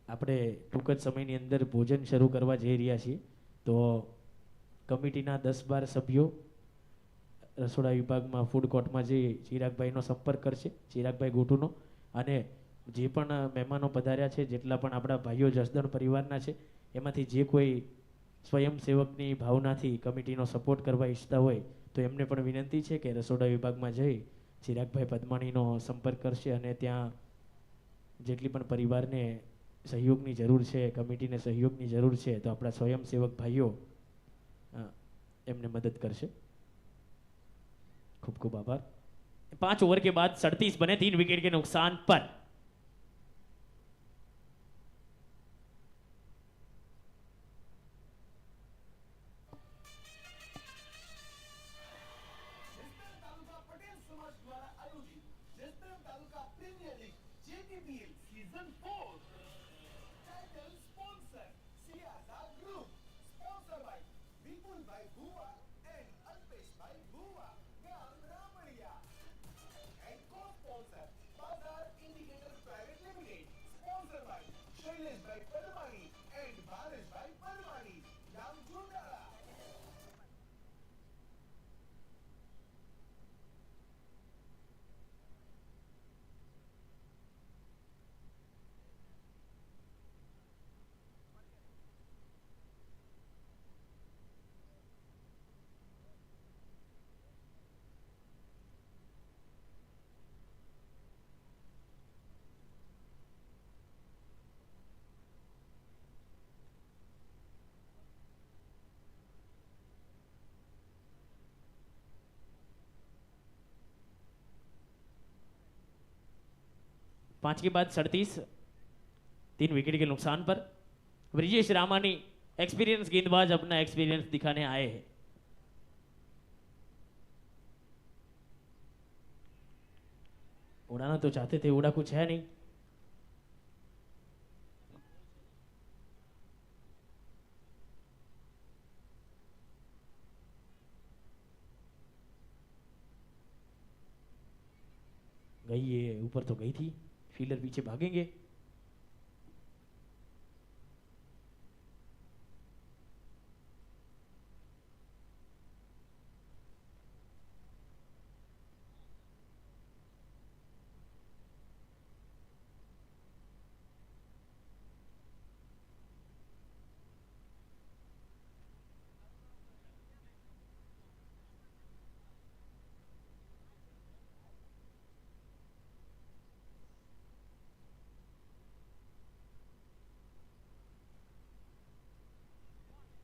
આપણે ટૂંક જ સમયની અંદર ભોજન શરૂ કરવા જઈ રહ્યા છીએ, તો કમિટીના 10-12 સભ્યો રસોડા વિભાગમાં ફૂડ કોર્ટમાં જઈ ચિરાગભાઈનો સંપર્ક કરશે, ચિરાગભાઈ ગોટુનો, અને જે પણ મહેમાનો પધાર્યા છે, જેટલા પણ આપણા ભાઈઓ જસદણ પરિવારના છે, એમાંથી જે કોઈ સ્વયંસેવકની ભાવનાથી કમિટીનો સપોર્ટ કરવા ઈચ્છતા હોય તો એમને પણ વિનંતી છે કે રસોડા વિભાગમાં જઈ ચિરાગભાઈ પદમાણીનો સંપર્ક કરશે અને ત્યાં જેટલી પણ પરિવારને સહયોગની જરૂર છે, કમિટીને સહયોગની જરૂર છે, તો આપણા સ્વયંસેવક ભાઈઓ એમને મદદ કરશે। ખૂબ ખૂબ આભાર। 5 ओवर के बाद 37 बने, 3 विकेट के नुकसान पर। पांच के बाद 37, 3 विकेट के नुकसान पर। ब्रिजेश रामानी एक्सपीरियंस गेंदबाज अपना एक्सपीरियंस दिखाने आए हैं। उड़ाना तो चाहते थे, उड़ा कुछ है नहीं। गई ये ऊपर तो गई थी, फील्डर पीछे भागेंगे।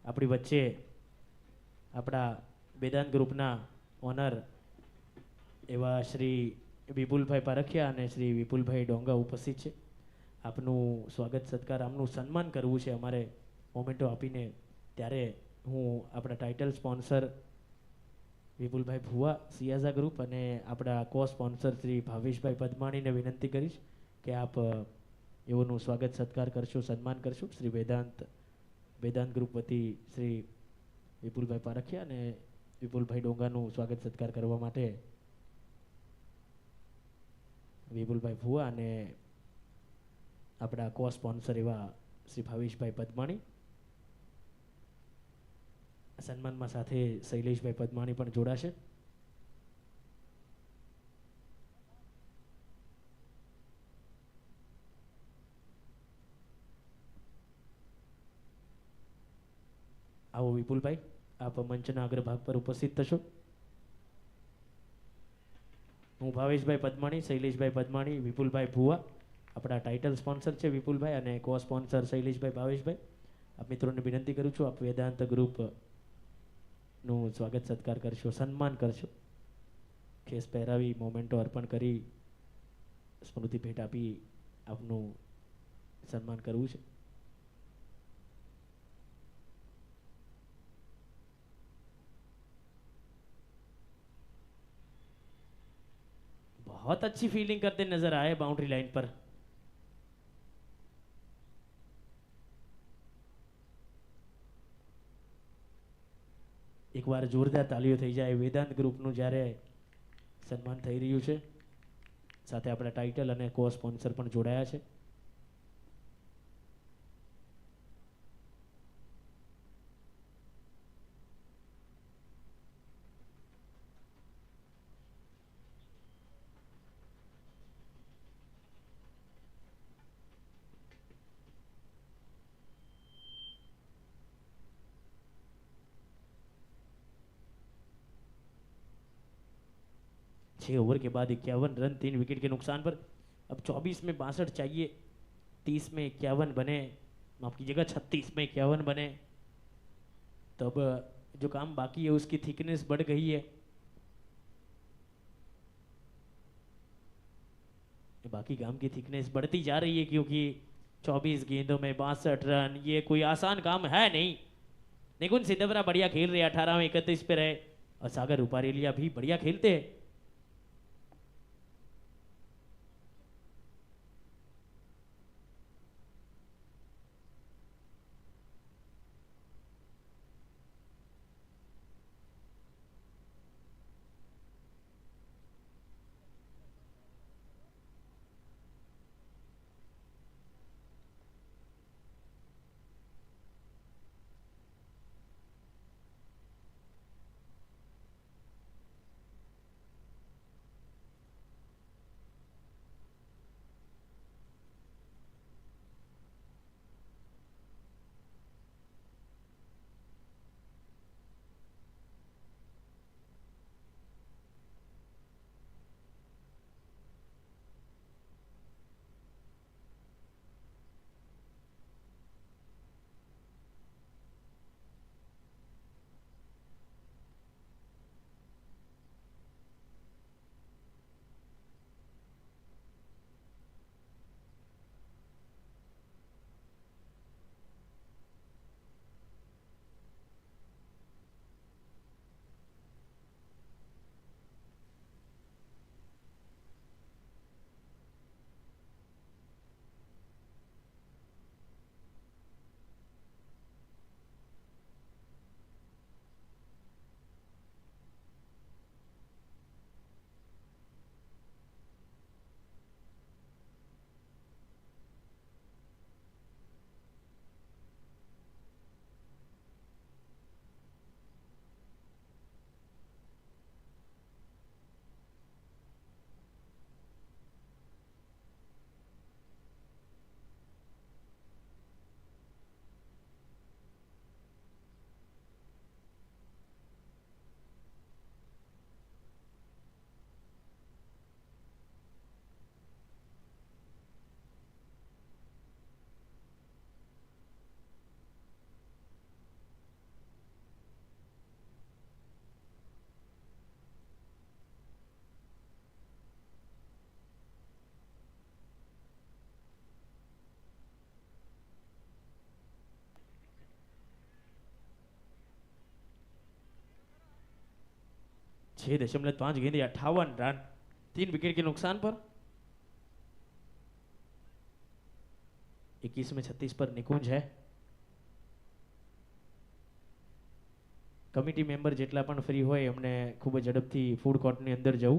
આપણી વચ્ચે આપણા વેદાંત ગ્રુપના ઓનર એવા શ્રી વિપુલભાઈ પારખિયા અને શ્રી વિપુલભાઈ ડોંગા ઉપસ્થિત છે. આપનું સ્વાગત સત્કાર આમનું સન્માન કરવું છે અમારે મોમેન્ટો આપીને, ત્યારે હું આપણા ટાઇટલ સ્પોન્સર વિપુલભાઈ ભુવા સિયાઝા ગ્રુપ અને આપણા કો સ્પોન્સર શ્રી ભાવેશભાઈ પદમાણીને વિનંતી કરીશ કે આપ એઓનું સ્વાગત સત્કાર કરશો, સન્માન કરશો. શ્રી વેદાંત ગ્રુપ વતી શ્રી વિપુલભાઈ પારખિયા અને વિપુલભાઈ ડોંગાનું સ્વાગત સત્કાર કરવા માટે વિપુલભાઈ ભુવા અને આપણા કો સ્પોન્સર એવા શ્રી ભાવેશભાઈ પદમાણી, સન્માનમાં સાથે શૈલેષભાઈ પદમાણી પણ જોડાશે. આવો વિપુલભાઈ, આપ મંચના અગ્રભાગ પર ઉપસ્થિત થશો. હું ભાવેશભાઈ પદમાણી, શૈલેષભાઈ પદમાણી, વિપુલભાઈ ભુવા, આપણા ટાઇટલ સ્પોન્સર છે વિપુલભાઈ અને કો સ્પોન્સર શૈલેષભાઈ ભાવેશભાઈ. આપ મિત્રોને વિનંતી કરું છું આપ વેદાંત ગ્રુપનું સ્વાગત સત્કાર કરશો, સન્માન કરશો. ખેસ પહેરાવી મોમેન્ટો અર્પણ કરી સ્મૃતિ ભેટ આપી આપનું સન્માન કરવું છે. बहुत अच्छी फीलिंग करते नजर आए बाउंड्री लाइन पर. એકવાર જોરદાર તાલીઓ થઈ જાય. વેદાંત ગ્રુપનું જ્યારે સન્માન થઈ રહ્યું છે, સાથે આપણા ટાઇટલ અને કો સ્પોન્સર પણ જોડાયા છે. छः ओवर के बाद 51 रन 3 विकेट के नुकसान पर. अब 24 में 62 चाहिए, 30 में 51 बने, माफ कीजिएगा 36 में 51 बने, तब जो काम बाकी है उसकी थिकनेस बढ़ गई है. बाकी काम की थिकनेस बढ़ती जा रही है क्योंकि 24 गेंदों में 62 रन ये कोई आसान काम है नहीं. निकुंज सिद्धवरा बढ़िया खेल रहे, 18 में 31 पे रहे, और सागर रूपारेलिया भी बढ़िया खेलते हैं. 6.5 गेंदे 58 रन, 3 विकेट के नुकसान पर। 21 में 36 पर निकुंज है। કમિટી મેમ્બર જેટલા પણ ફ્રી હોય એમને ખૂબ જ ઝડપથી ફૂડ કોર્ટની અંદર જવું।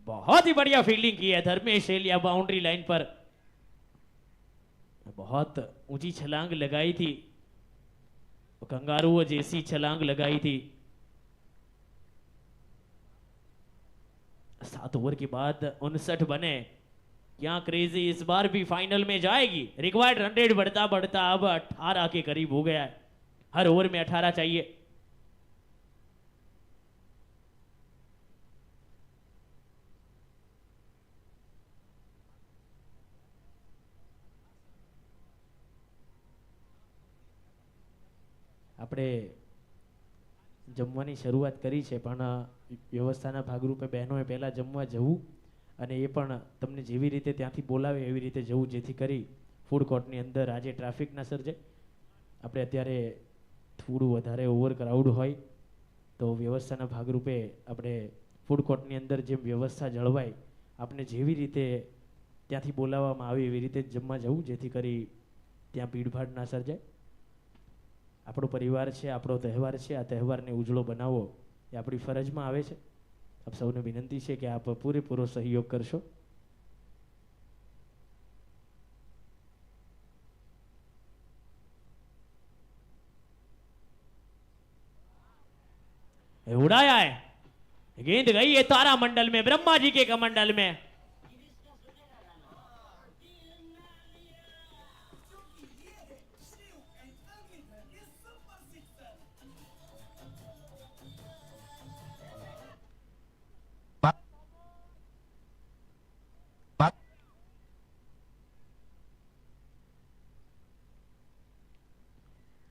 बहुत ही बढ़िया फील्डिंग की है धर्मेश एलिया बाउंड्री लाइन पर, बहुत ऊंची छलांग लगाई थी, कंगारुओं जैसी छलांग लगाई थी। 7 ओवर के बाद 59 बने। क्या क्रेजी इस बार भी फाइनल में जाएगी? रिक्वायर्ड रन रेट बढ़ता बढ़ता अब 18 के करीब हो गया है। हर ओवर में 18 चाहिए। આપણે જમવાની શરૂઆત કરી છે પણ વ્યવસ્થાના ભાગરૂપે બહેનોએ પહેલાં જમવા જવું અને એ પણ તમને જેવી રીતે ત્યાંથી બોલાવે એવી રીતે જવું, જેથી કરી ફૂડ કોર્ટની અંદર આજે ટ્રાફિક ના સર્જાય। આપણે અત્યારે થોડું વધારે ઓવર ક્રાઉડ હોય તો વ્યવસ્થાના ભાગરૂપે આપણે ફૂડ કોર્ટની અંદર જેમ વ્યવસ્થા જળવાય, આપણે જેવી રીતે ત્યાંથી બોલાવવામાં આવે એવી રીતે જમવા જવું, જેથી કરી ત્યાં ભીડભાડ ના સર્જાય। આપણો પરિવાર છે, આપણો તહેવાર છે, આ તહેવારને ઉજળો બનાવવો એ આપણી ફરજમાં આવે છે। આપ સૌને વિનંતી છે કે આપ પૂરેપૂરો સહયોગ કરશો। उड़ाया है, गेंद गई है तारामंडल में, ब्रह्मा जी के कमंडल में।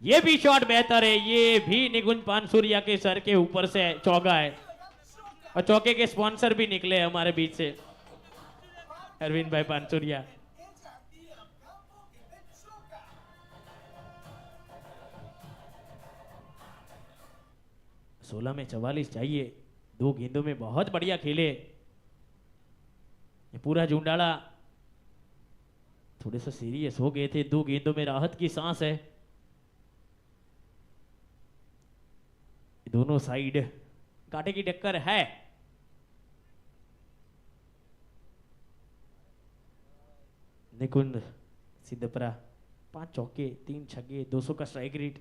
ये भी शॉट बेहतर है, ये भी निकुंज पानसुरिया के सर के ऊपर से चौका है और चौके के स्पॉन्सर भी निकले हमारे बीच से, अरविंद भाई पानसुरिया। सोलह में 44 चाहिए। 2 गेंदों में बहुत बढ़िया खेले ये पूरा झुंडाला, थोड़े से सीरियस हो गए थे। 2 गेंदों में राहत की सांस है। दोनों साइड कांटे की टक्कर है। निकुंज सिद्धपरा 5 चौके 3 छक्के 200 का स्ट्राइक रेट।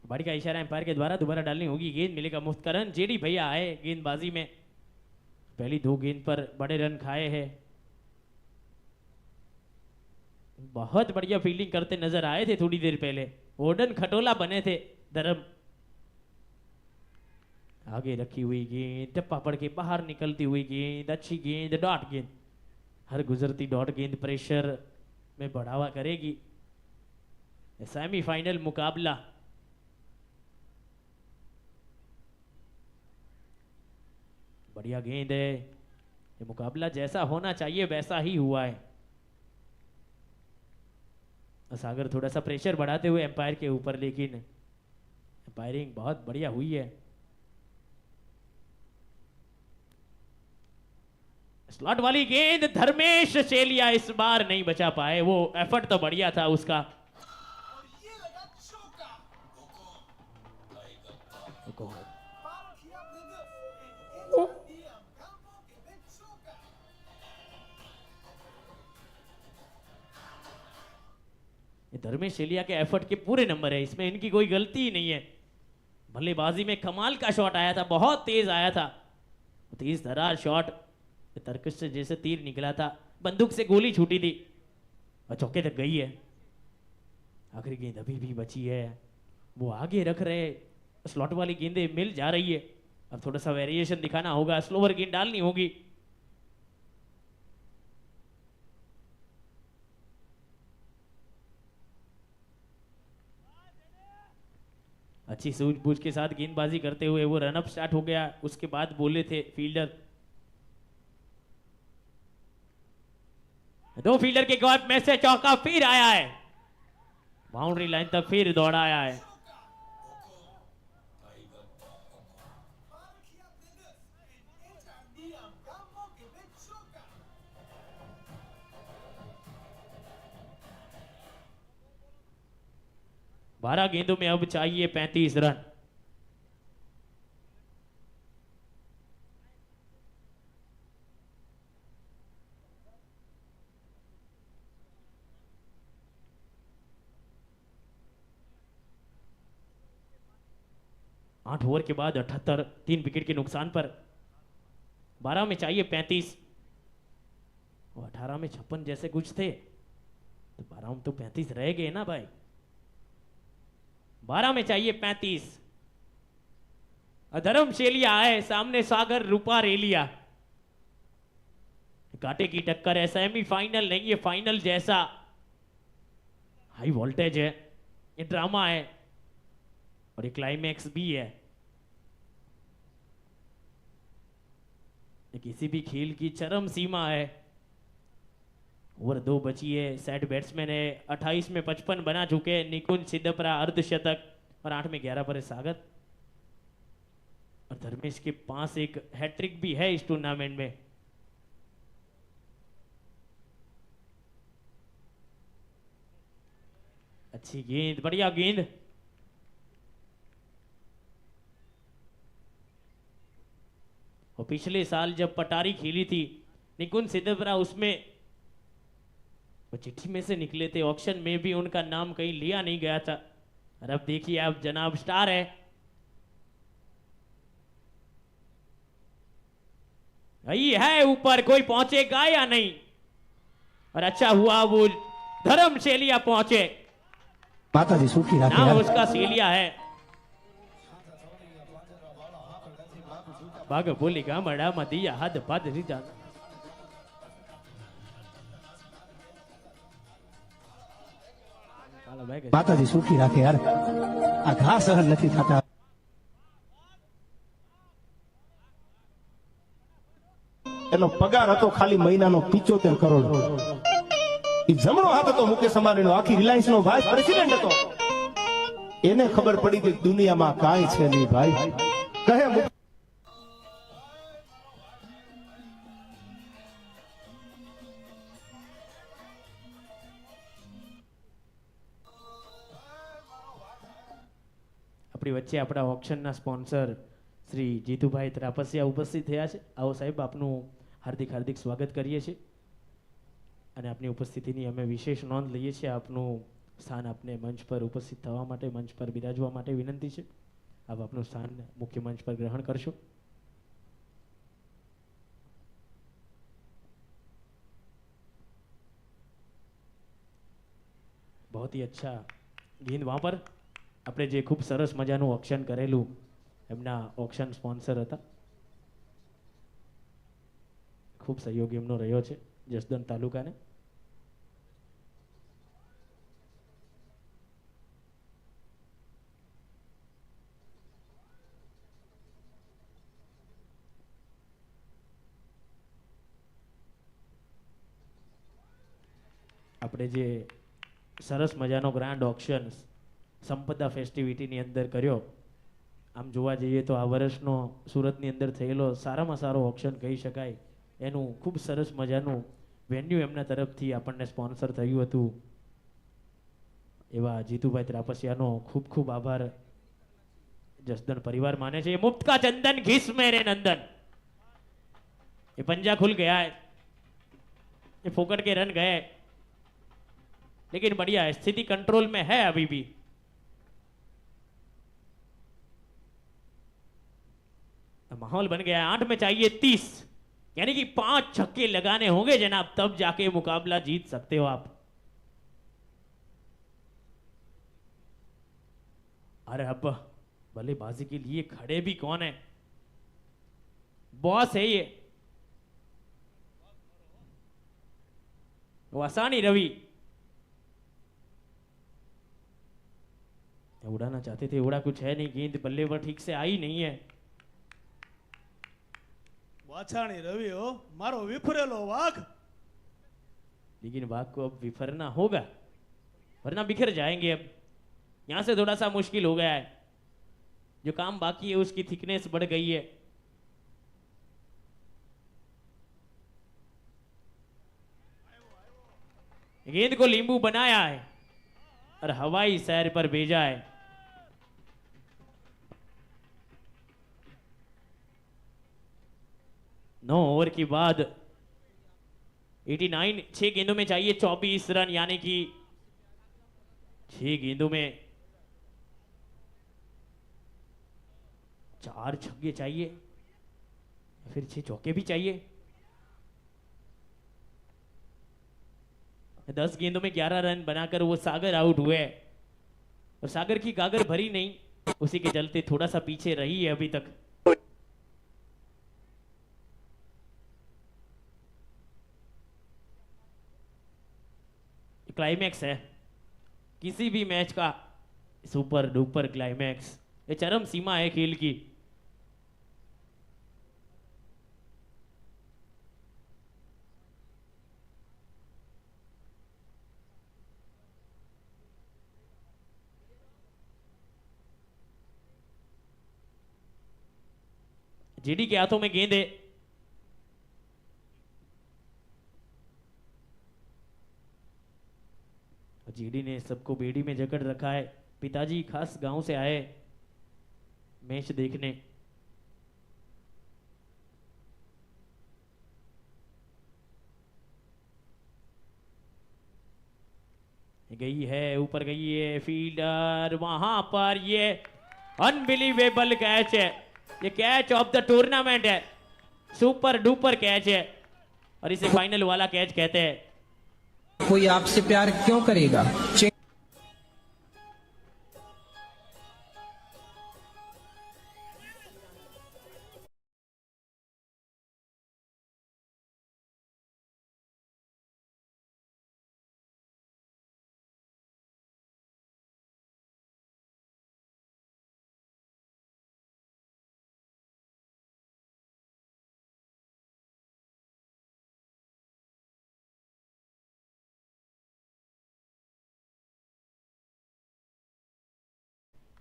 बाड़ी का इशारा एम्पायर के द्वारा दोबारा डालनी होगी गेंद, मिलेगा मुफ्त का रन। जेडी भैया आए गेंदबाजी में, पहली 2 गेंद पर बड़े रन खाए हैं। बहुत बढ़िया फील्डिंग करते नजर आए थे थोड़ी देर पहले, ओडन खटोला बने थे धर्म। आगे रखी हुई गेंद, टप्पा पड़ के बाहर निकलती हुई गेंद, अच्छी गेंद, डॉट गेंद। हर गुजरती डॉट गेंद प्रेशर में बढ़ावा करेगी। सेमीफाइनल मुकाबला बढ़िया गेंद है। ये मुकाबला जैसा होना चाहिए वैसा ही हुआ है। सागर थोड़ा सा प्रेशर बढ़ाते हुए एम्पायर के ऊपर, लेकिन एम्पायरिंग बहुत बढ़िया हुई है। स्लॉट वाली गेंद, धर्मेश चेलिया इस बार नहीं बचा पाए। वो एफर्ट तो बढ़िया था उसका। धर्मेश चेलिया के एफर्ट के पूरे नंबर है, इसमें इनकी कोई गलती ही नहीं है। बल्लेबाजी में कमाल का शॉट आया था, बहुत तेज आया था, तेज धरार शॉट, तरकश से जैसे तीर निकला था, बंदूक से गोली छूटी थी और चौके तक गई है। आखिरी गेंद अभी भी बची है, वो आगे रख रहे, स्लॉट वाली गेंदें मिल जा रही है। अब थोड़ा सा वेरिएशन दिखाना होगा, स्लोवर गेंद डालनी होगी। अच्छी सूझबूझ के साथ गेंदबाजी करते हुए वो रनअप स्टार्ट हो गया। उसके बाद बोले थे फील्डर दो फील्डर के गैप में से चौका फिर आया है, बाउंड्री लाइन तक फिर दौड़ाया है। बारह गेंदों में अब चाहिए 35 रन। आठ ओवर के बाद 78, 3 विकेट के नुकसान पर 12 में चाहिए 35 और 18 में 56 जैसे कुछ थे, तो 12 में तो 35 रह गए ना भाई। 12 में चाहिए 35। अधर्म शेलिया है सामने, सागर रूपा रेलिया, कांटे की टक्कर है, सेमीफाइनल नहीं है फाइनल जैसा। हाई वोल्टेज है, ये ड्रामा है और ये क्लाइमैक्स भी है। ये किसी भी खेल की चरम सीमा है। ओवर 2 बची है, सेट बैट्समैन है, 28 में 55 बना चुके हैं निकुंज सिद्धपरा अर्धशतक और 8 में 11 पर है सागर। और धर्मेश के पास एक हैट्रिक भी है इस टूर्नामेंट में। अच्छी गेंद, बढ़िया गेंद। और पिछले साल जब पटारी खेली थी निकुंज सिद्धपरा, उसमें वो चिट्ठी में से निकले थे, ऑक्शन में भी उनका नाम कहीं लिया नहीं गया था। और अब देखिए आप जनाब स्टार है, यही है ऊपर, कोई पहुंचेगा या नहीं। और अच्छा हुआ वो धर्म शेलिया पहुंचे, माता जी सूखी नाम उसका शेलिया है। बाग बोलेगा मड़ा मदिया हद पद जाना। माता जी सूखी राखे यार, आ घास सहन नहीं थता। એનો પગાર હતો ખાલી મહિનાનો 75 કરોડ। ઈ જમણો હાથ હતો મુકેશ અંબાણીનો, આખી રિલાયન્સ નો વાઇસ પ્રેસિડેન્ટ હતો। એને ખબર પડી કે દુનિયામાં કાંઈ છે નહીં ભાઈ। કહે આપણી વચ્ચે આપણા ઓક્શનના સ્પોન્સર શ્રી જીતુભાઈ ત્રાપસિયા ઉપસ્થિત થયા છે। આવો સાહેબ, આપનું હાર્દિક હાર્દિક સ્વાગત કરીએ છીએ અને આપની ઉપસ્થિતિની અમે વિશેષ નોંધ લઈએ છીએ। આપનું સ્થાન આપને મંચ પર ઉપસ્થિત થવા માટે, મંચ પર બિરાજવા માટે વિનંતી છે। આપ આપનું સ્થાન મુખ્ય મંચ પર ગ્રહણ કરશો। बहुत ही अच्छा गेंद वहां पर। આપણે જે ખૂબ સરસ મજાનું ઓક્શન કરેલું, એમના ઓક્શન સ્પોન્સર હતા, ખૂબ સહયોગી એમનો રહ્યો છે જસદણ તાલુકાને। આપણે જે સરસ મજાનો ગ્રાન્ડ ઓક્શન સંપદા ફેસ્ટિવિટીની અંદર કર્યો, આમ જોવા જઈએ તો આ વર્ષનો સુરતની અંદર થયેલો સારામાં સારો ઓક્શન કહી શકાય। એનું ખૂબ સરસ મજાનું વેન્યુ એમના તરફથી આપણને સ્પોન્સર થયું હતું। એવા જીતુભાઈ ત્રાપસિયાનો ખૂબ ખૂબ આભાર જસદણ परिवार माने છે। मुफ्त का चंदन घिस मेरे नंदन, ये पंजा खुल गया है, ये फोकट के रन गए, लेकिन बढ़िया है, स्थिति कंट्रोल में है अभी भी। माहौल बन गया है। 8 में चाहिए 30, यानी कि 5 छक्के लगाने होंगे जनाब, तब जाके मुकाबला जीत सकते हो आप। अरे अब बल्लेबाजी के लिए खड़े भी कौन है, बॉस है ये, वसानी रवि उड़ाना चाहते थे, उड़ा कुछ है नहीं, गेंद बल्ले पर ठीक से आई नहीं है। વાછાણી રવિ હો, મારો વિફરેલો વાઘ, लेकिन भाग को अब विफरना होगा, वरना बिखर जाएंगे। अब यहां से थोड़ा सा मुश्किल हो गया है, जो काम बाकी है उसकी थिकनेस बढ़ गई है। गेंद को लींबू बनाया है और हवाई सैर पर भेजा है। नौ ओवर के बाद 89, 6 गेंदों में चाहिए 24 रन, यानी कि 6 गेंदों में 4 छक्के चाहिए, फिर 6 चौके भी चाहिए। 10 गेंदों में 11 रन बनाकर वो सागर आउट हुए, और सागर की गागर भरी नहीं, उसी के चलते थोड़ा सा पीछे रही है अभी तक। क्लाइमैक्स है किसी भी मैच का, सुपर डुपर क्लाइमैक्स, ये चरम सीमा है खेल की। जीडी के हाथों में गेंद है, जीडी ने सबको बेड़ी में जकड़ रखा है। पिताजी खास गांव से आए मैच देखने। गई है, ऊपर गई है, फील्डर वहां पर, ये अनबिलीवेबल कैच है, ये कैच ऑफ द टूर्नामेंट है, सुपर डुपर कैच है, और इसे फाइनल वाला कैच कहते हैं। कोई आपसे प्यार क्यों करेगा?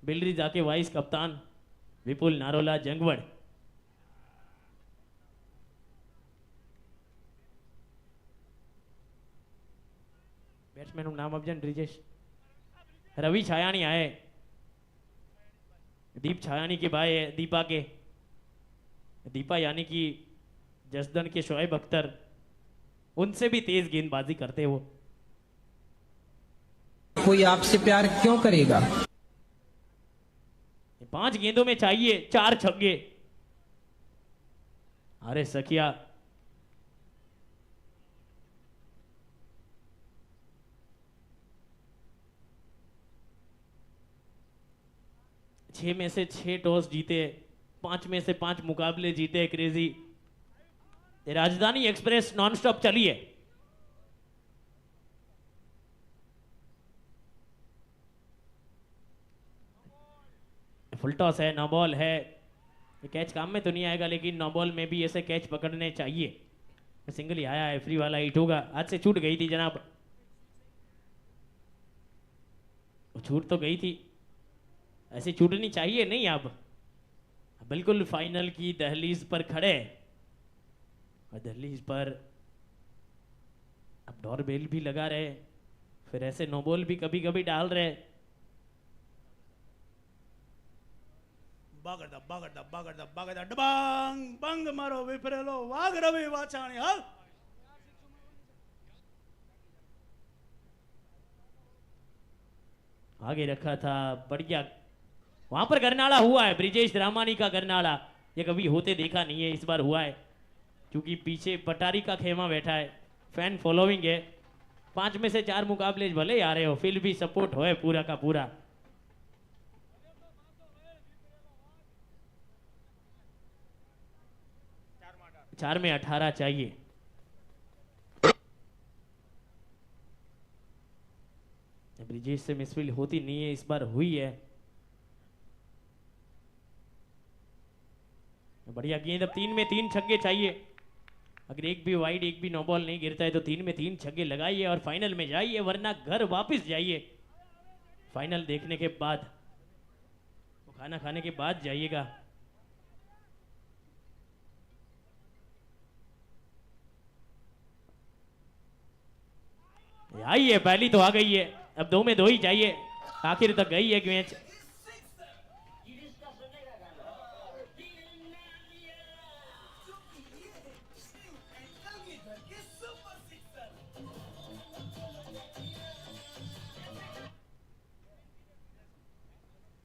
बिलरी जाके वाइस कप्तान विपुल नारोला जंगवड़। बैट्समैन નું નામ આપજે બ્રિજેશ। रवि छायानी आए, दीप छायानी के भाई है दीपा के, दीपा यानी कि जसदन के शोएब अख्तर, उनसे भी तेज गेंदबाजी करते वो। कोई आपसे प्यार क्यों करेगा? 5 गेंदों में चाहिए 4 छक्के। अरे सखिया, छह में से 6 टॉस जीते, 5 में से 5 मुकाबले जीते क्रेजी। राजधानी एक्सप्रेस नॉनस्टॉप चली है। फुल टॉस है, नो बॉल है, ये कैच काम में तो नहीं आएगा, लेकिन नो बॉल में भी ऐसे कैच पकड़ने चाहिए। सिंगल ही आया है, फ्री वाला हिट होगा। आज से छूट गई थी जनाब, छूट तो गई थी, ऐसे छूटनी चाहिए नहीं। अब बिल्कुल फाइनल की दहलीज पर खड़े, और दहलीज पर अब डोर बेल भी लगा रहे, फिर ऐसे नो बॉल भी कभी कभी डाल रहे। बागड़ डबांग बंग मारो विफरेलो वाग रवि वाचाणी। हाँ आगे रखा था, बढ़िया वहां पर गरनाला हुआ है, ब्रिजेश रामानी का गरनाला। ये कभी होते देखा नहीं है, इस बार हुआ है, क्योंकि पीछे पटारी का खेमा बैठा है, फैन फॉलोइंग है। 5 में से 4 मुकाबले भले आ रहे हो, फिर भी सपोर्ट हो पूरा का पूरा। चार में 18 चाहिए। ब्रिजेश से मिसफील्ड होती नहीं है, इस बार हुई है। बढ़िया गेंद, अब 3 में 3 छक्के चाहिए, अगर एक भी वाइड एक भी नो बॉल नहीं गिरता है तो 3 में 3 छक्के लगाइए और फाइनल में जाइए, वरना घर वापस जाइए। फाइनल देखने के बाद, खाना खाने के बाद जाइएगा। आइए, पहली तो आ गई है, अब 2 में 2 ही चाहिए। आखिर तक गई है मैच।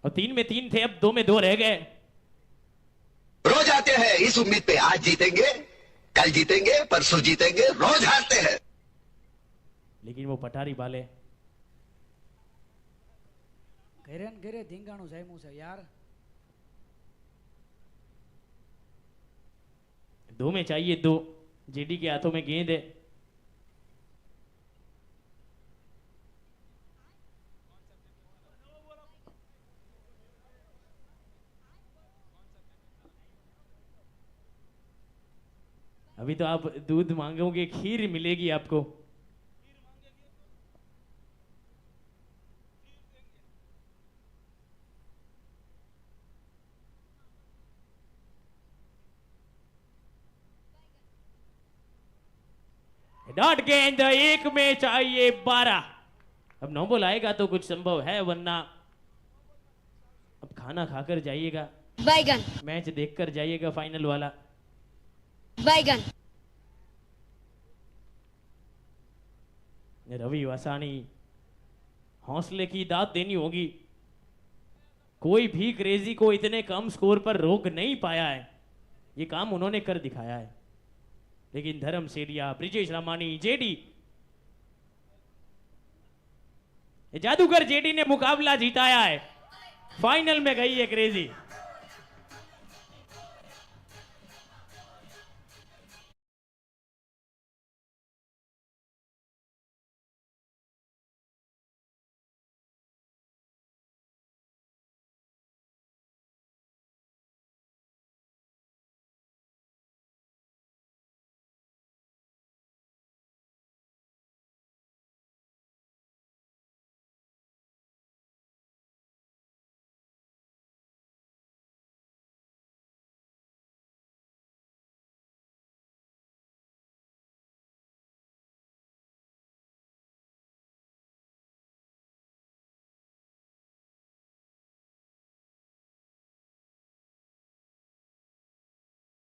और 3 में 3 थे, अब 2 में 2 रह गए। रोज आते हैं इस उम्मीद पे आज जीतेंगे, कल जीतेंगे, परसों जीतेंगे, रोज हारते हैं। लेकिन वो पटारी वाले ઘરે ને ઘરે ધીંગાણું જામ્યું છે યાર। 2 में चाहिए 2। जेडी के हाथों में गेंद है। अभी तो आप दूध मांगोगे, खीर मिलेगी आपको। डॉट गेंद, 1 में चाहिए 12। अब नो बॉल आएगा तो कुछ संभव है, वरना अब खाना खाकर जाइएगा, बैगन मैच देखकर जाइएगा फाइनल वाला। बैगन रवि वसानी, हौसले की दाद देनी होगी। कोई भी क्रेजी को इतने कम स्कोर पर रोक नहीं पाया है, ये काम उन्होंने कर दिखाया है। लेकिन धर्म सेठिया, ब्रिजेश रामानी, जेडी, जादूगर जेडी ने मुकाबला जीताया है। फाइनल में गई है क्रेजी।